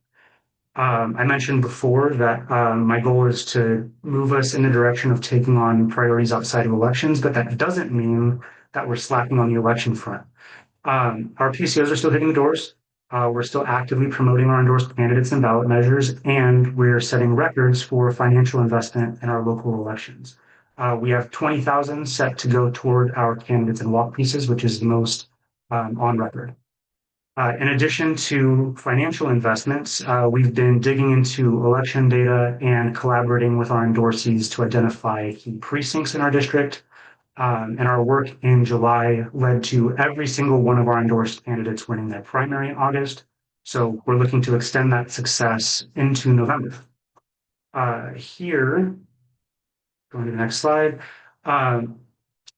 I mentioned before that my goal is to move us in the direction of taking on priorities outside of elections, but that doesn't mean that we're slacking on the election front. Our PCOs are still hitting the doors. We're still actively promoting our endorsed candidates and ballot measures, and we're setting records for financial investment in our local elections. We have 20,000 set to go toward our candidates and walk pieces, which is the most on record. In addition to financial investments, we've been digging into election data and collaborating with our endorsees to identify key precincts in our district. And our work in July led to every single one of our endorsed candidates winning their primary in August. So we're looking to extend that success into November. Here, going to the next slide,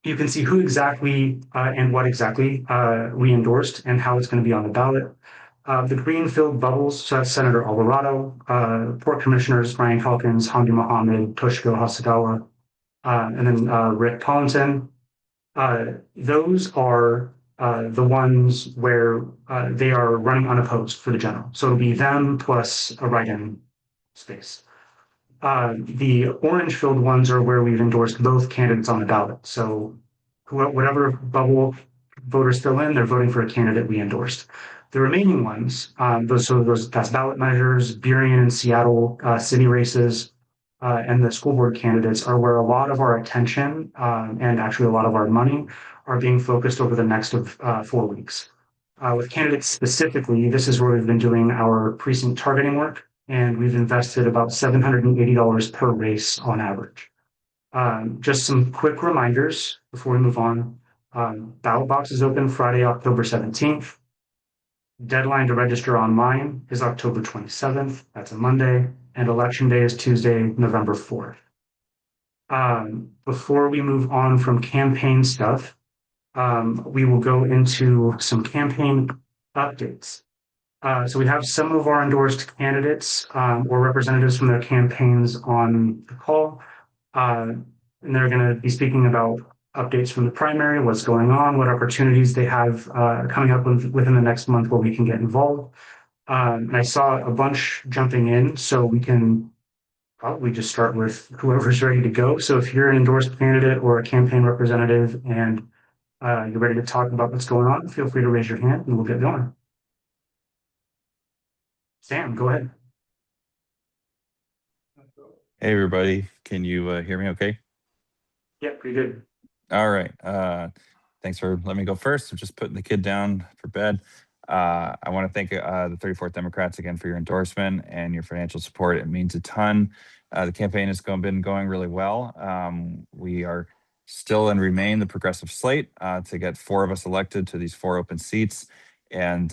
you can see who exactly and what exactly we endorsed and how it's going to be on the ballot. The green-filled bubbles, so that's Senator Alvarado, Port Commissioners Ryan Calkins, Hamdi Mohammed, Toshiko Hasagawa, and then Rick Collinson. Those are the ones where they are running unopposed for the general. So it'll be them plus a write-in space. The orange-filled ones are where we've endorsed both candidates on the ballot. So whatever bubble voters fill in, they're voting for a candidate we endorsed. The remaining ones, that's ballot measures, Burien and Seattle city races, and the school board candidates are where a lot of our attention and actually a lot of our money are being focused over the next 4 weeks. With candidates specifically, this is where we've been doing our precinct targeting work, and we've invested about $780 per race on average. Just some quick reminders before we move on. Ballot box is open Friday, October 17th. Deadline to register online is October 27th. That's a Monday. And election day is Tuesday, November 4th. Before we move on from campaign stuff, we will go into some campaign updates. So we have some of our endorsed candidates or representatives from their campaigns on the call. And they're going to be speaking about updates from the primary, what's going on, what opportunities they have coming up within the next month where we can get involved. And I saw a bunch jumping in, so we can probably just start with whoever's ready to go. So if you're an endorsed candidate or a campaign representative and you're ready to talk about what's going on, feel free to raise your hand and we'll get going. Sam, go ahead. Hey, everybody. Can you hear me okay? Yeah, pretty good. All right. Thanks for letting me go first. I'm just putting the kid down for bed. I want to thank the 34th Democrats again for your endorsement and your financial support. It means a ton. The campaign has been going really well. We are still and remain the progressive slate to get 4 of us elected to these 4 open seats. And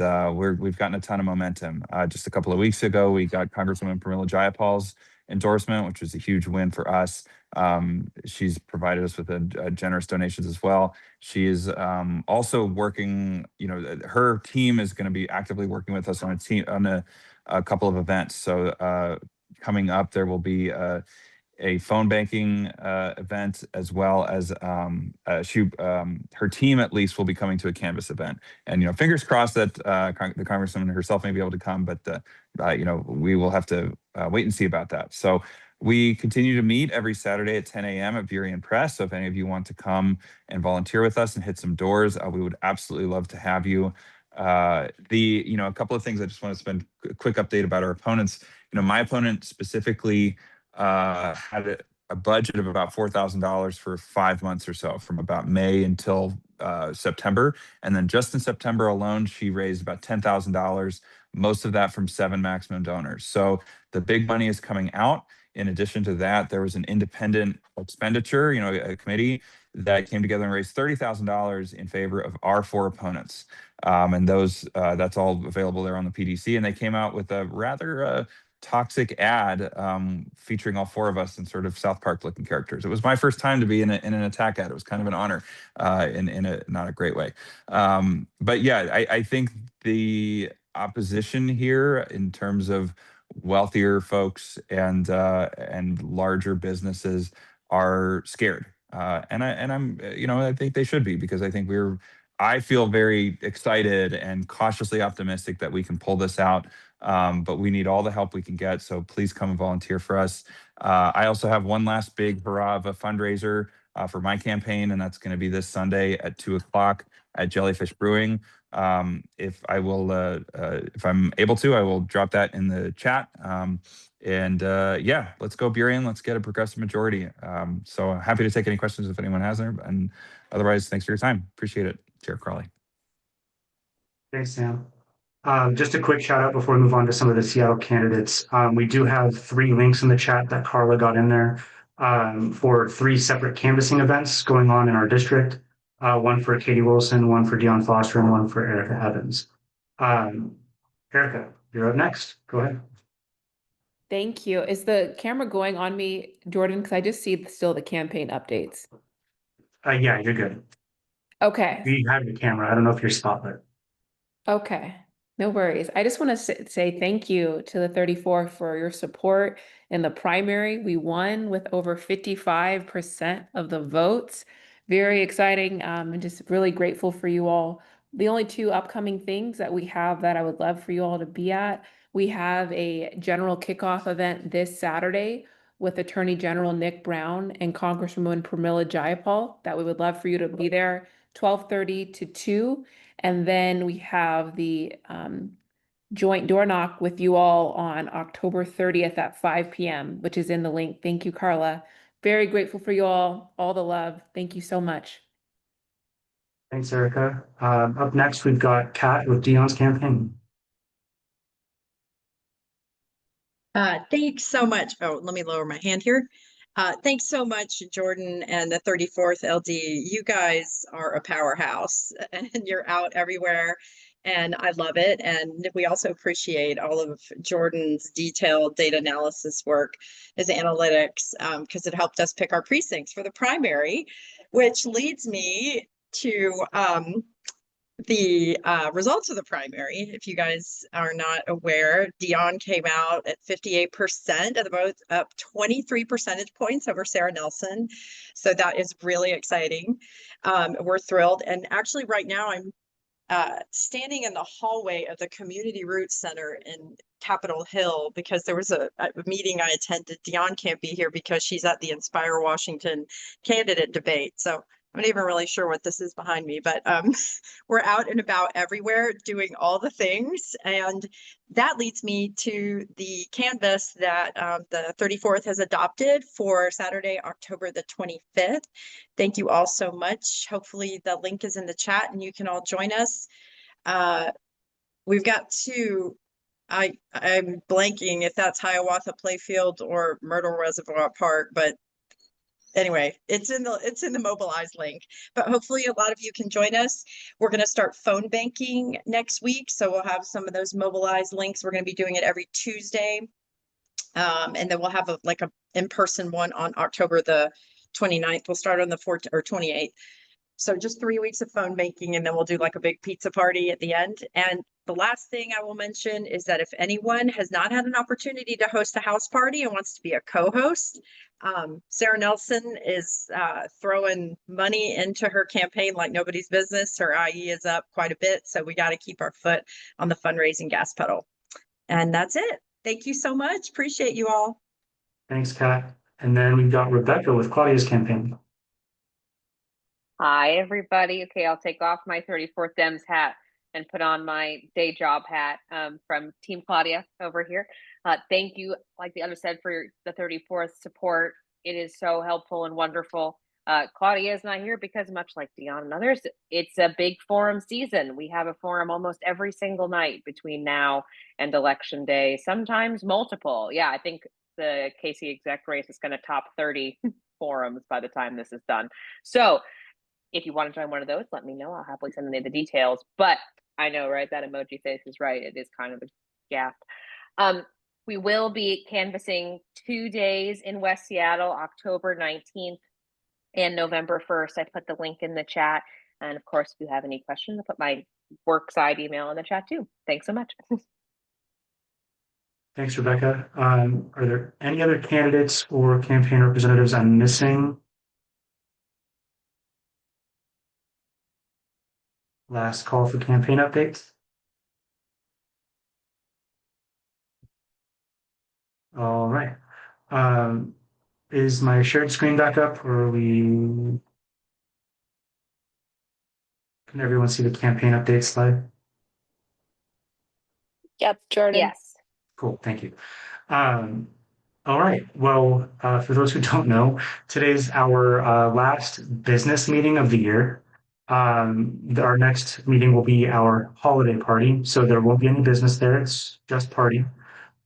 we've gotten a ton of momentum. Just a couple of weeks ago, we got Congresswoman Pramila Jayapal's endorsement, which was a huge win for us. She's provided us with generous donations as well. She is also working, her team is going to be actively working with us on a couple of events. So coming up, there will be a phone banking event, as well as her team at least will be coming to a Canvas event. And fingers crossed that the Congresswoman herself may be able to come, but we will have to wait and see about that. So we continue to meet every Saturday at 10 a.m. at Burien Press. So if any of you want to come and volunteer with us and hit some doors, we would absolutely love to have you. A couple of things I just want to spend a quick update about our opponents. My opponent specifically had a budget of about $4,000 for 5 months or so, from about May until September. And then just in September alone, she raised about $10,000, most of that from 7 maximum donors. So the big money is coming out. In addition to that, there was an independent expenditure, a committee that came together and raised $30,000 in favor of our 4 opponents. And that's all available there on the PDC. And they came out with a rather toxic ad featuring all 4 of us in sort of South Park looking characters. It was my first time to be in an attack ad. It was kind of an honor in a not a great way. But yeah, I think the opposition here in terms of wealthier folks and larger businesses are scared. And I'm, I think they should be, because I think I feel very excited and cautiously optimistic that we can pull this out. But we need all the help we can get. So please come and volunteer for us. I also have one last big hurrah of a fundraiser for my campaign, and that's going to be this Sunday at 2:00 at Jellyfish Brewing. If I'm able to, I will drop that in the chat. Yeah, let's go Burien. Let's get a progressive majority. So happy to take any questions if anyone has them. And otherwise, thanks for your time. Appreciate it, Chair Crawley. Thanks, Sam. Just a quick shout out before we move on to some of the Seattle candidates. We do have 3 links in the chat that Carla got in there for 3 separate canvassing events going on in our district. One for Katie Wilson, one for Dion Foster, and one for Erica Evans. Erica, you're up next. Go ahead. Thank you. Is the camera going on me, Jordan? Because I just see still the campaign updates. Yeah, you're good. Okay. You have the camera. I don't know if you're spotlit. Okay. No worries. I just want to say thank you to the 34 for your support in the primary. We won with over 55% of the votes. Very exciting. And just really grateful for you all. The only 2 upcoming things that we have that I would love for you all to be at, we have a general kickoff event this Saturday with Attorney General Nick Brown and Congresswoman Pramila Jayapal that we would love for you to be there, 12:30 to 2. And then we have the joint door knock with you all on October 30th at 5 p.m., which is in the link. Thank you, Carla. Very grateful for you all the love. Thank you so much. Thanks, Erica. Up next, we've got Kat with Dion's campaign. Thanks so much. Oh, let me lower my hand here. Thanks so much, Jordan and the 34th LD. You guys are a powerhouse and you're out everywhere and I love it. And we also appreciate all of Jordan's detailed data analysis work, his analytics, because it helped us pick our precincts for the primary, which leads me to the results of the primary. If you guys are not aware, Dion came out at 58% of the vote, up 23 percentage points over Sarah Nelson. So that is really exciting. We're thrilled. And actually right now I'm standing in the hallway of the Community Roots Center in Capitol Hill because there was a meeting I attended. Dion can't be here because she's at the Inspire Washington candidate debate. So I'm not even really sure what this is behind me, but we're out and about everywhere doing all the things. And that leads me to the canvas that the 34th has adopted for Saturday, October the 25th. Thank you all so much. Hopefully the link is in the chat and you can all join us. We've got 2. I'm blanking if that's Hiawatha Playfield or Myrtle Reservoir Park, but anyway, it's in the Mobilize link, but hopefully a lot of you can join us. We're going to start phone banking next week. So we'll have some of those Mobilize links. We're going to be doing it every Tuesday. And then we'll have a in-person one on October the 29th. We'll start on the 4th or 28th. So just 3 weeks of phone banking, and then we'll do like a big pizza party at the end. And the last thing I will mention is that if anyone has not had an opportunity to host a house party and wants to be a co-host, Sarah Nelson is throwing money into her campaign like nobody's business. Her IE is up quite a bit, so we got to keep our foot on the fundraising gas pedal. And that's it. Thank you so much. Appreciate you all. Thanks, Kat. And then we've got Rebecca with Claudia's campaign. Hi, everybody. Okay, I'll take off my 34th Dems hat and put on my day job hat from Team Claudia over here. Thank you, like the other said, for the 34th support. It is so helpful and wonderful. Claudia is not here because, much like Dion and others, it's a big forum season. We have a forum almost every single night between now and Election Day, sometimes multiple. Yeah, I think the Casey exec race is going to top 30 forums by the time this is done. So if you want to join one of those, let me know. I'll happily send any of the details. But I know, right, that emoji face is right. It is kind of a gap. We will be canvassing 2 days in West Seattle, October 19th and November 1st. I put the link in the chat. And of course, if you have any questions, I'll put my work side email in the chat too. Thanks so much. Thanks, Rebecca. Are there any other candidates or campaign representatives I'm missing? Last call for campaign updates. All right. Is my shared screen back up, or are we? Can everyone see the campaign update slide? Yep, Jordan. Yes. Cool, thank you. All right, well, for those who don't know, today's our last business meeting of the year. Our next meeting will be our holiday party, so there won't be any business there, it's just party.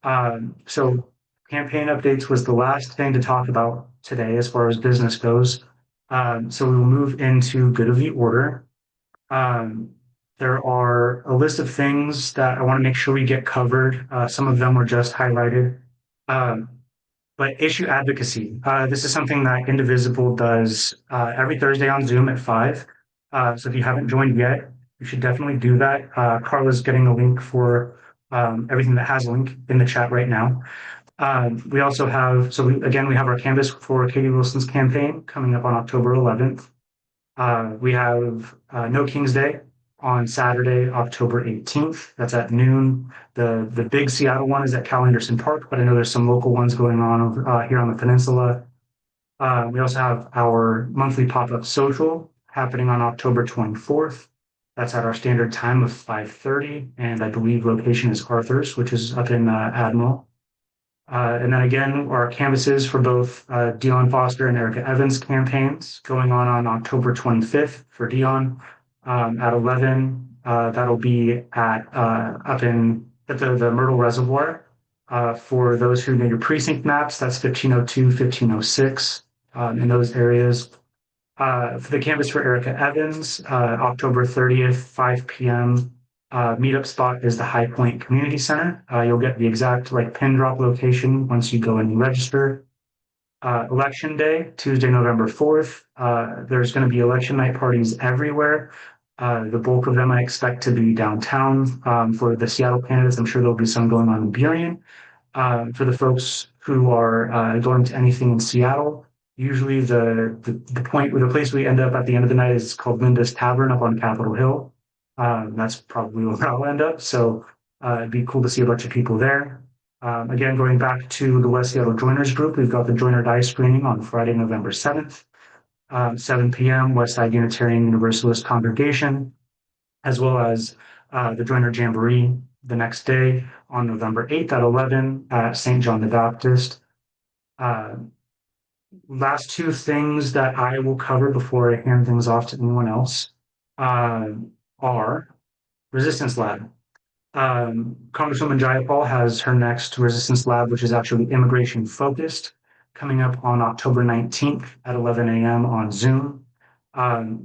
So campaign updates was the last thing to talk about today as far as business goes. So we will move into good of the order. There are a list of things that I want to make sure we get covered. Some of them were just highlighted. But issue advocacy. This is something that Indivisible does every Thursday on Zoom at 5. So if you haven't joined yet, you should definitely do that. Carla's getting a link for everything that has a link in the chat right now. We also have, we have our canvas for Katie Wilson's campaign coming up on October 11th. We have No King's Day on Saturday, October 18th. That's at noon. The big Seattle one is at Cal Anderson Park, but I know there's some local ones going on here on the peninsula. We also have our monthly pop-up social happening on October 24th. That's at our standard time of 5:30, and I believe location is Arthur's, which is up in Admiral. And then again, our canvases for both Dion Foster and Erica Evans campaigns going on October 25th for Dion at 11. That'll be at up in at the Myrtle Reservoir. For those who know your precinct maps, that's 1502, 1506 in those areas. For the canvas for Erica Evans, October 30th, 5 p.m. Meetup spot is the High Point Community Center. You'll get the exact pin drop location once you go and register. Election Day, Tuesday, November 4th. There's going to be election night parties everywhere. The bulk of them I expect to be downtown. For the Seattle candidates, I'm sure there'll be some going on in Burien. For the folks who are going to anything in Seattle, usually the place we end up at the end of the night is called Linda's Tavern up on Capitol Hill. That's probably where I'll end up. So it'd be cool to see a bunch of people there. Again, going back to the West Seattle Joiners Group, we've got the Joiner Die screening on Friday, November 7th, 7 p.m. Westside Unitarian Universalist Congregation, as well as the Joiner Jamboree the next day on November 8th at 11 at St. John the Baptist. Last two things that I will cover before I hand things off to anyone else are Resistance Lab. Congresswoman Jayapal has her next Resistance Lab, which is actually immigration focused, coming up on October 19th at 11 a.m. on Zoom. The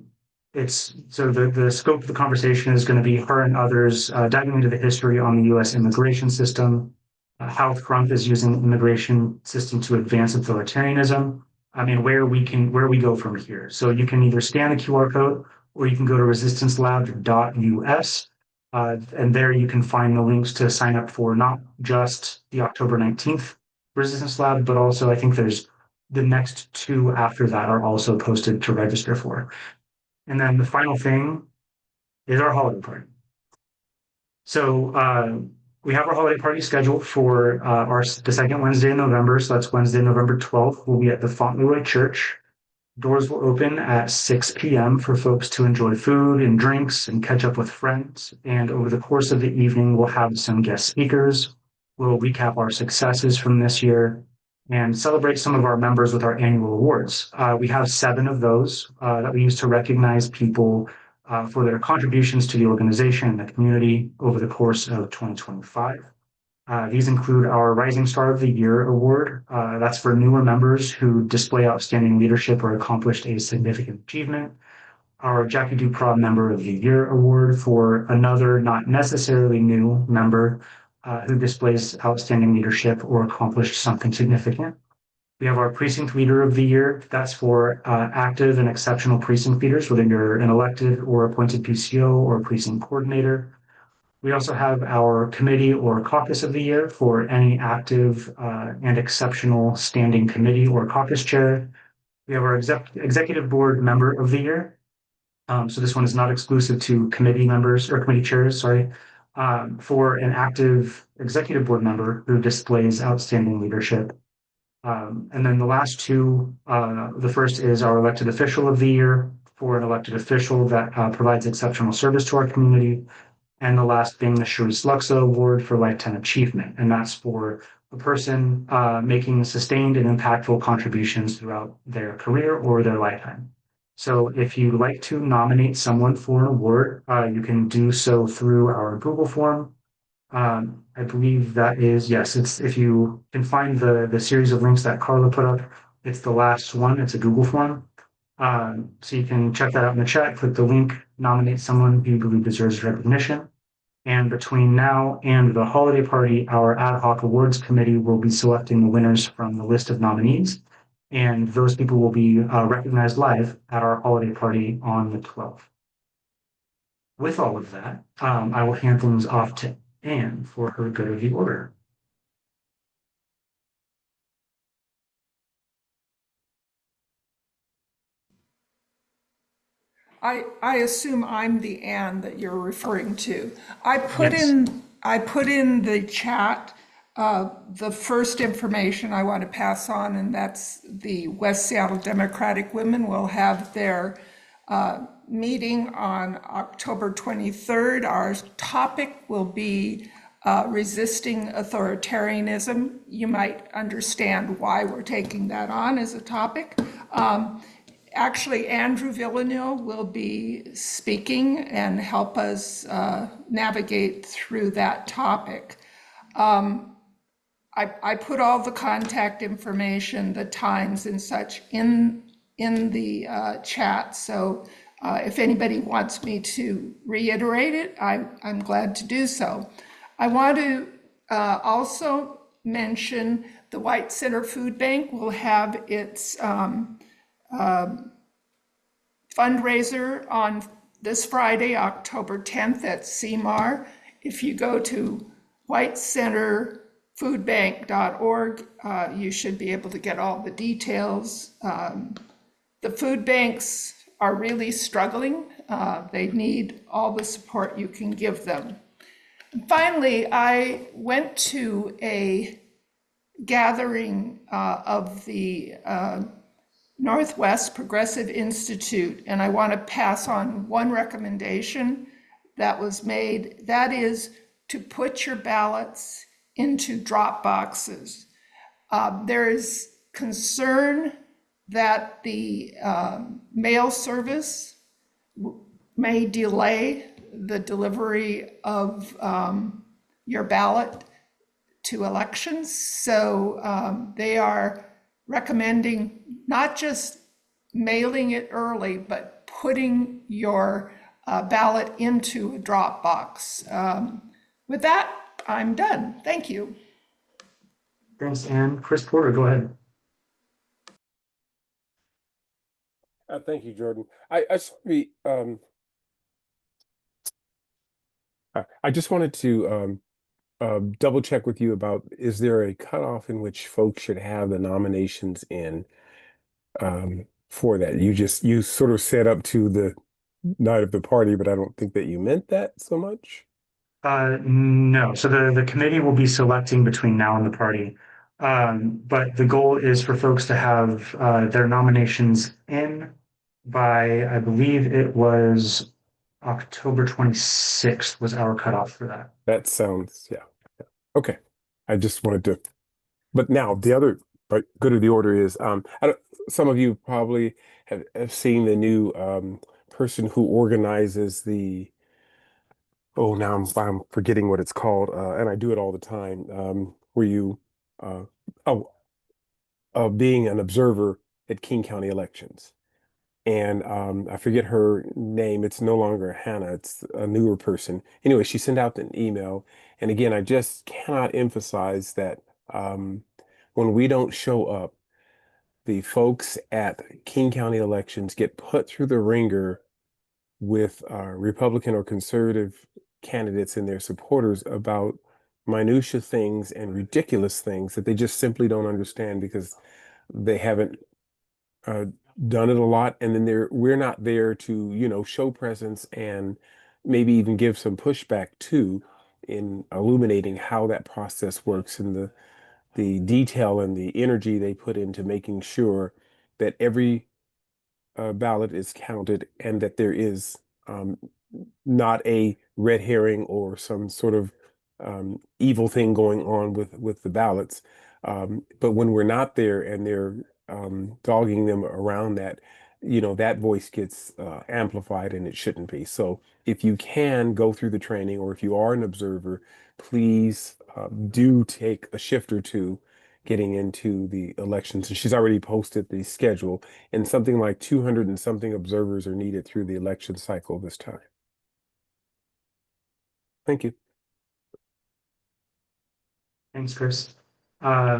scope of the conversation is going to be her and others diving into the history on the U.S. immigration system, how Trump is using the immigration system to advance authoritarianism. I mean, where we go from here. So you can either scan the QR code or you can go to resistancelab.us. And there you can find the links to sign up for not just the October 19th Resistance Lab, but also I think there's the next two after that are also posted to register for. And then the final thing is our holiday party. So we have our holiday party scheduled for the second Wednesday in November. So that's Wednesday, November 12th. We'll be at the Fauntleroy Church. Doors will open at 6 p.m. for folks to enjoy food and drinks and catch up with friends. And over the course of the evening, we'll have some guest speakers. We'll recap our successes from this year and celebrate some of our members with our annual awards. We have 7 of those that we use to recognize people for their contributions to the organization and the community over the course of 2025. These include our Rising Star of the Year award. That's for newer members who display outstanding leadership or accomplished a significant achievement. Our Jackie Duprat Member of the Year award for another not necessarily new member who displays outstanding leadership or accomplished something significant. We have our Precinct Leader of the Year. That's for active and exceptional precinct leaders, whether you're an elected or appointed PCO or precinct coordinator. We also have our Committee or Caucus of the Year for any active and exceptional standing committee or caucus chair. We have our Executive Board Member of the Year. So this one is not exclusive to committee members or committee chairs, for an active Executive Board member who displays outstanding leadership. And then the last two, the first is our elected official of the year for an elected official that provides exceptional service to our community. And the last being the Sharice Luxa Award for Lifetime Achievement. And that's for a person making sustained and impactful contributions throughout their career or their lifetime. So if you'd like to nominate someone for an award, you can do so through our Google form. I believe that is, yes, it's if you can find the series of links that Carla put up, it's the last one, it's a Google form. So you can check that out in the chat, click the link, nominate someone who you believe deserves recognition. And between now and the holiday party, our ad hoc awards committee will be selecting the winners from the list of nominees. And those people will be recognized live at our holiday party on the 12th. With all of that, I will hand things off to Anne for her good of the order. I assume I'm the Anne that you're referring to. I put Yes. in the chat the first information I want to pass on, and that's the West Seattle Democratic Women will have their meeting on October 23rd. Our topic will be resisting authoritarianism. You might understand why we're taking that on as a topic. Actually, Andrew Villeneuve will be speaking and help us navigate through that topic. I put all the contact information, the times and such in the chat. So if anybody wants me to reiterate it, I'm glad to do so. I want to also mention the White Center Food Bank will have its fundraiser on this Friday, October 10th at CMAR. If you go to whitecenterfoodbank.org, you should be able to get all the details. The food banks are really struggling. They need all the support you can give them. And finally, I went to a gathering of the Northwest Progressive Institute, and I want to pass on one recommendation that was made. That is to put your ballots into drop boxes. There is concern that the mail service may delay the delivery of your ballot to elections. So they are recommending not just mailing it early, but putting your ballot into a drop box. With that, I'm done. Thank you. Thanks, Anne. Chris Porter, go ahead. Thank you, Jordan. I just wanted to double check with you about, is there a cutoff in which folks should have the nominations in for that? You sort of set up to the night of the party, but I don't think that you meant that so much. No, so the committee will be selecting between now and the party. But the goal is for folks to have their nominations in by, I believe it was October 26th was our cutoff for that. That sounds, yeah. Okay. I just wanted to, but now the other good of the order is, some of you probably have seen the new person who organizes the, oh, now I'm forgetting what it's called, and I do it all the time, where you, being an observer at King County elections. And I forget her name. It's no longer Hannah. It's a newer person. Anyway, she sent out an email. And again, I just cannot emphasize that when we don't show up, the folks at King County elections get put through the ringer with Republican or conservative candidates and their supporters about minutia things and ridiculous things that they just simply don't understand because they haven't done it a lot, and then we're not there to show presence and maybe even give some pushback to in illuminating how that process works in detail and the energy they put into making sure that every ballot is counted and that there is not a red herring or some sort of evil thing going on with the ballots. But when we're not there and they're dogging them around that, that voice gets amplified and it shouldn't be. So if you can go through the training, or if you are an observer, please do take a shift or two getting into the elections. And she's already posted the schedule, and something like 200 and something observers are needed through the election cycle this time. Thank you. Thanks, Chris.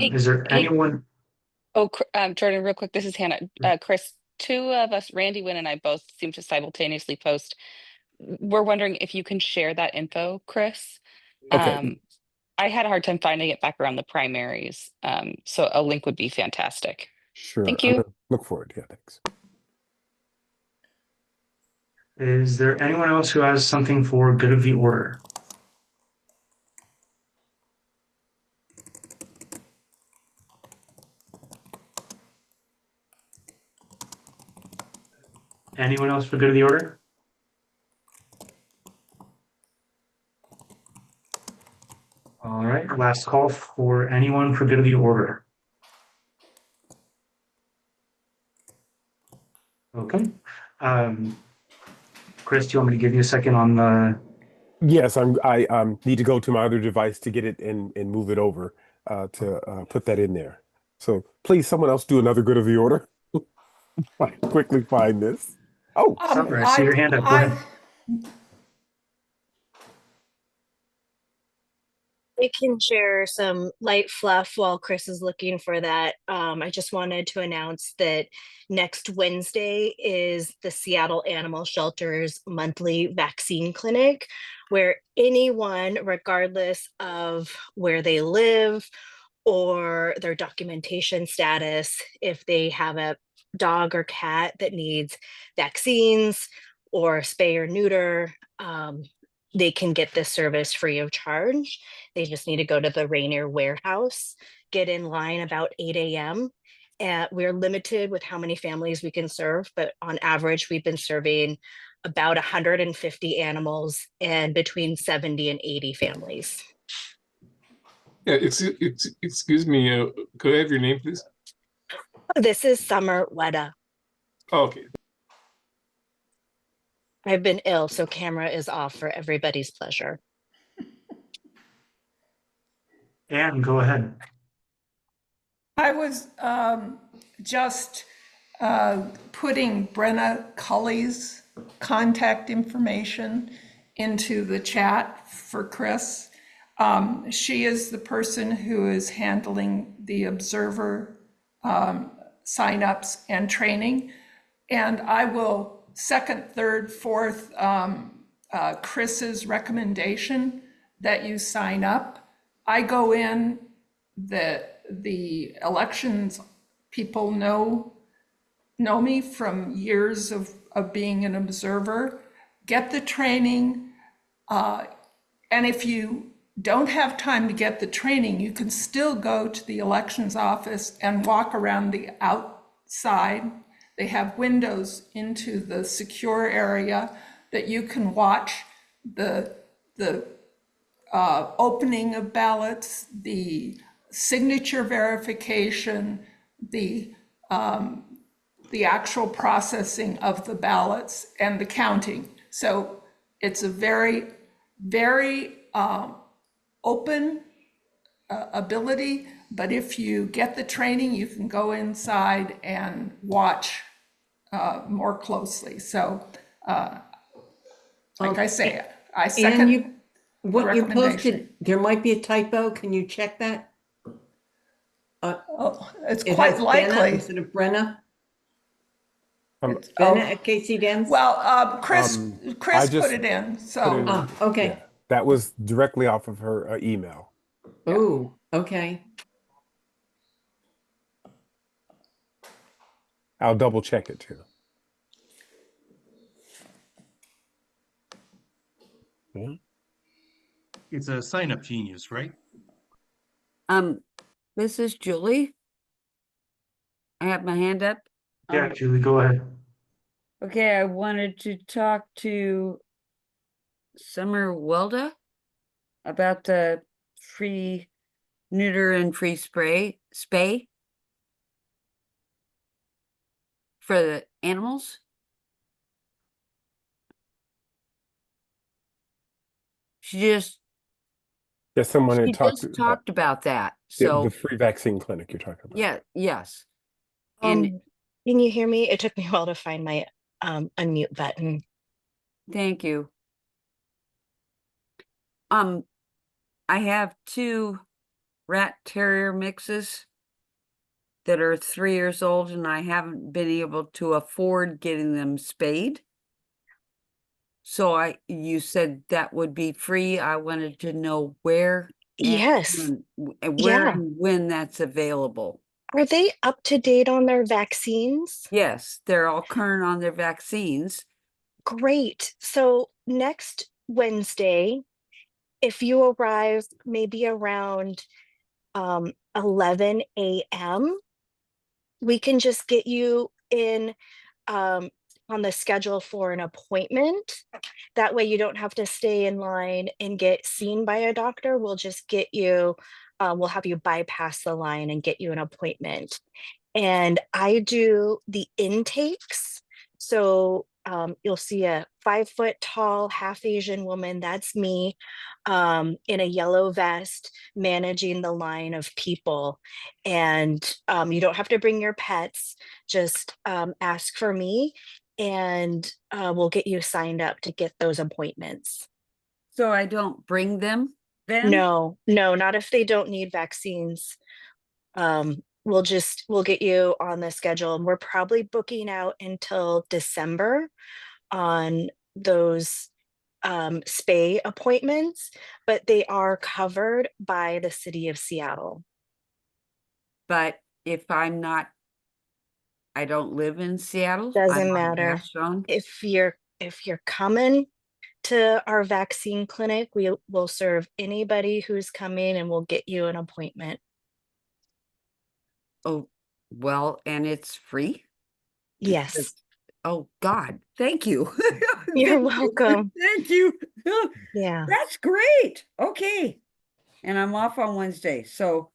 Is there anyone? Oh, Jordan, real quick, this is Hannah. Chris, two of us, Randy Wynn and I, both seem to simultaneously post. We're wondering if you can share that info, Chris. Okay. I had a hard time finding it back around the primaries, so a link would be fantastic. Sure. Thank I'm you. gonna look forward. Yeah, thanks. Is there anyone else who has something for good of the order? Anyone else for good of the order? All right, last call for anyone for good of the order. Okay. Chris, do you want me to give you a second on the? Yes, I need to go to my other device to get it and move it over to put that in there. So please, someone else do another good of the order. Quickly find this. Oh, Summer, I see your hand up. Go ahead. I can share some light fluff while Chris is looking for that. I just wanted to announce that next Wednesday is the Seattle Animal Shelter's monthly vaccine clinic, where anyone, regardless of where they live or their documentation status, if they have a dog or cat that needs vaccines or spay or neuter, they can get this service free of charge. They just need to go to the Rainier warehouse, get in line about 8 a.m. We're limited with how many families we can serve, but on average, we've been serving about 150 animals and between 70 and 80 families. Yeah, excuse me, could I have your name, please? This is Summer Weta. Oh, okay. I've been ill, so camera is off for everybody's pleasure. Anne, go ahead. I was just putting Brenna Cully's contact information into the chat for Chris. She is the person who is handling the observer signups and training. And I will second, third, fourth, Chris's recommendation that you sign up. I go in, the elections people know me from years of being an observer. Get the training, and if you don't have time to get the training, you can still go to the elections office and walk around the outside. They have windows into the secure area that you can watch the opening of ballots, the signature verification, the actual processing of the ballots and the counting. So it's a very, very open ability, but if you get the training, you can go inside and watch more closely. So like I say, I second what you posted, there might be a typo. Can you check that? It's it quite has likely. Benna instead of Brenna. It's Benna at KC Dems. Well, Chris just put it in. So okay. Yeah, that was directly off of her email. Oh, okay. I'll double check it too. Yeah. It's a sign up genius, right? This is Julie. I have my hand up. Yeah, Julie, go ahead. Okay, I wanted to talk to Summer Welda about the free neuter and free spay for the animals. Yeah, someone She had talked just about talked about that. the So free vaccine clinic you're talking about. yeah, yes. And Can you hear me? It took me a while to find my unmute button. thank you. I have 2 rat terrier mixes that are 3 years old, and I haven't been able to afford getting them spayed. So you said that would be free. I wanted to know where Yes. where Yeah. and when that's available. Are they up to date on their vaccines? Yes, they're all current on their vaccines. Great. So next Wednesday, if you arrive maybe around 11 a.m., we can just get you in on the schedule for an appointment. That way you don't have to stay in line and get seen by a doctor. We'll just get you, we'll have you bypass the line and get you an appointment. And I do the intakes. So you'll see a 5 foot tall, half Asian woman, that's me, in a yellow vest, managing the line of people. And you don't have to bring your pets, just ask for me, and we'll get you signed up to get those appointments. So I don't bring them then? No, not if they don't need vaccines. We'll get you on the schedule, and we're probably booking out until December on those spay appointments, but they are covered by the city of Seattle. But if I don't live in Seattle. Doesn't matter. If you're coming to our vaccine clinic, we will serve anybody who's coming, and we'll get you an appointment. Oh, well, and it's free? Yes. Oh, God, thank you. You're welcome. Thank you. Yeah. That's great. Okay. And I'm off on Wednesday. So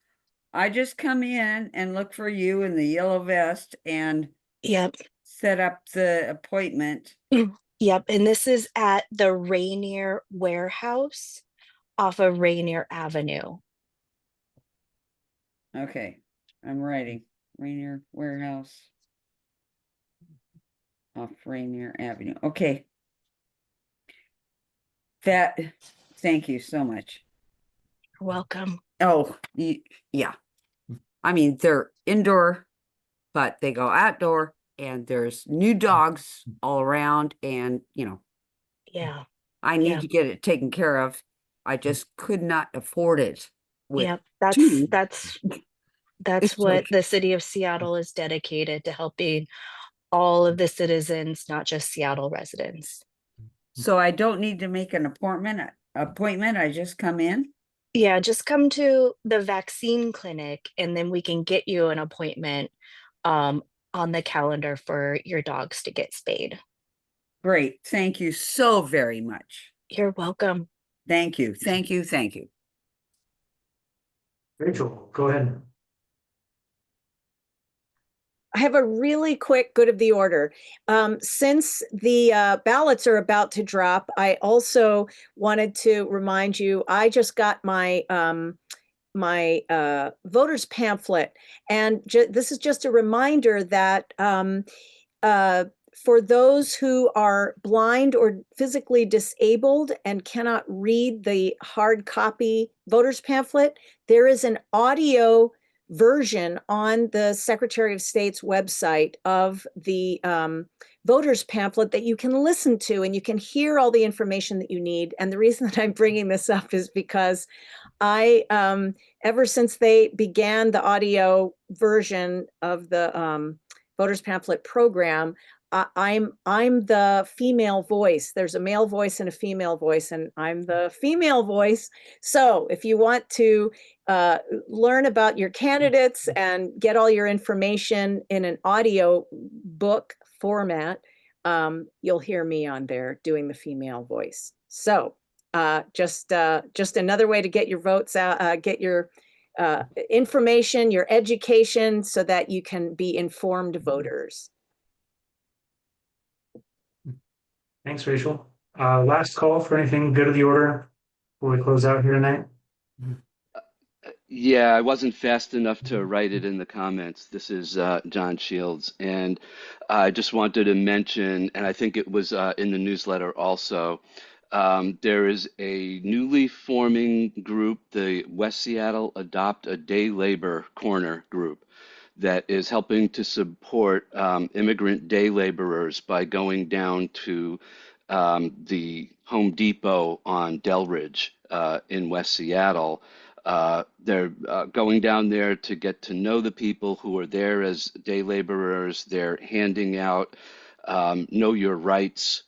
I just come in and look for you in the yellow vest and set up the appointment. Yep. And this is at the Rainier Warehouse off of Rainier Avenue. Okay. I'm writing Rainier Warehouse off Rainier Avenue. Okay. Thank you so much. You're welcome. Oh, yeah. I mean, they're indoor, but they go outdoor, and there's new dogs all around, and Yeah. I need to get it taken care of. I just could not afford it. Yep. That's what the city of Seattle is dedicated to, helping all of the citizens, not just Seattle residents. So I don't need to make an appointment. I just come in. Yeah, just come to the vaccine clinic, and then we can get you an appointment on the calendar for your dogs to get spayed. Great. Thank you so very much. You're welcome. Thank you. Thank you. Thank you. Rachel, go ahead. I have a really quick good of the order. Since the ballots are about to drop, I also wanted to remind you, I just got my voters pamphlet, and this is just a reminder that for those who are blind or physically disabled and cannot read the hard copy voters pamphlet, there is an audio version on the Secretary of State's website of the voters pamphlet that you can listen to, and you can hear all the information that you need. And the reason that I'm bringing this up is because I, ever since they began the audio version of the voters pamphlet program, I'm the female voice. There's a male voice and a female voice, and I'm the female voice. So if you want to learn about your candidates and get all your information in an audio book format, you'll hear me on there doing the female voice. So just another way to get your votes out, get your information, your education, so that you can be informed voters. Thanks, Rachel. Last call for anything good of the order before we close out here tonight. Yeah, I wasn't fast enough to write it in the comments. This is John Shields, and I just wanted to mention, and I think it was in the newsletter also, there is a newly forming group, the West Seattle Adopt a Day Labor Corner group, that is helping to support immigrant day laborers by going down to the Home Depot on Delridge in West Seattle. They're going down there to get to know the people who are there as day laborers. They're handing out Know Your Rights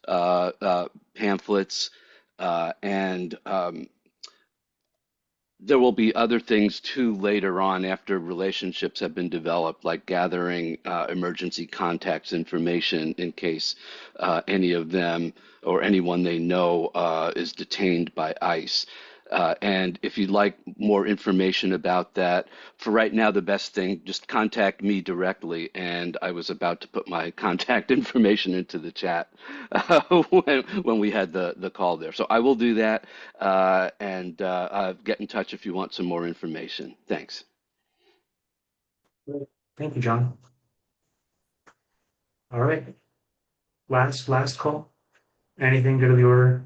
pamphlets, and there will be other things too later on after relationships have been developed, like gathering emergency contacts information in case any of them or anyone they know is detained by ICE. And if you'd like more information about that, for right now, the best thing, just contact me directly. And I was about to put my contact information into the chat when we had the call there. So I will do that, and get in touch if you want some more information. Thanks. Thank you, John. All right. Last call. Anything good of the order?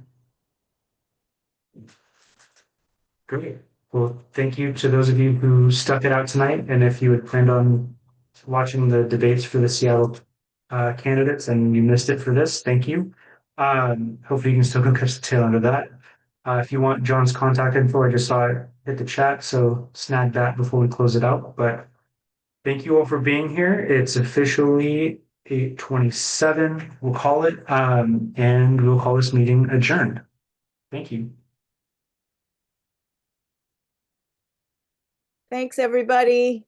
Great. Well, thank you to those of you who stuck it out tonight. And if you had planned on watching the debates for the Seattle candidates and you missed it for this, thank you. Hopefully you can still go catch the tail end of that. If you want John's contact info, I just saw it hit the chat, so snag that before we close it out. But thank you all for being here. It's officially 8:27, we'll call it, and we'll call this meeting adjourned. Thank you. Thanks, everybody.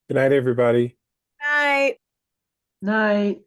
Good night, everybody. Night. Night.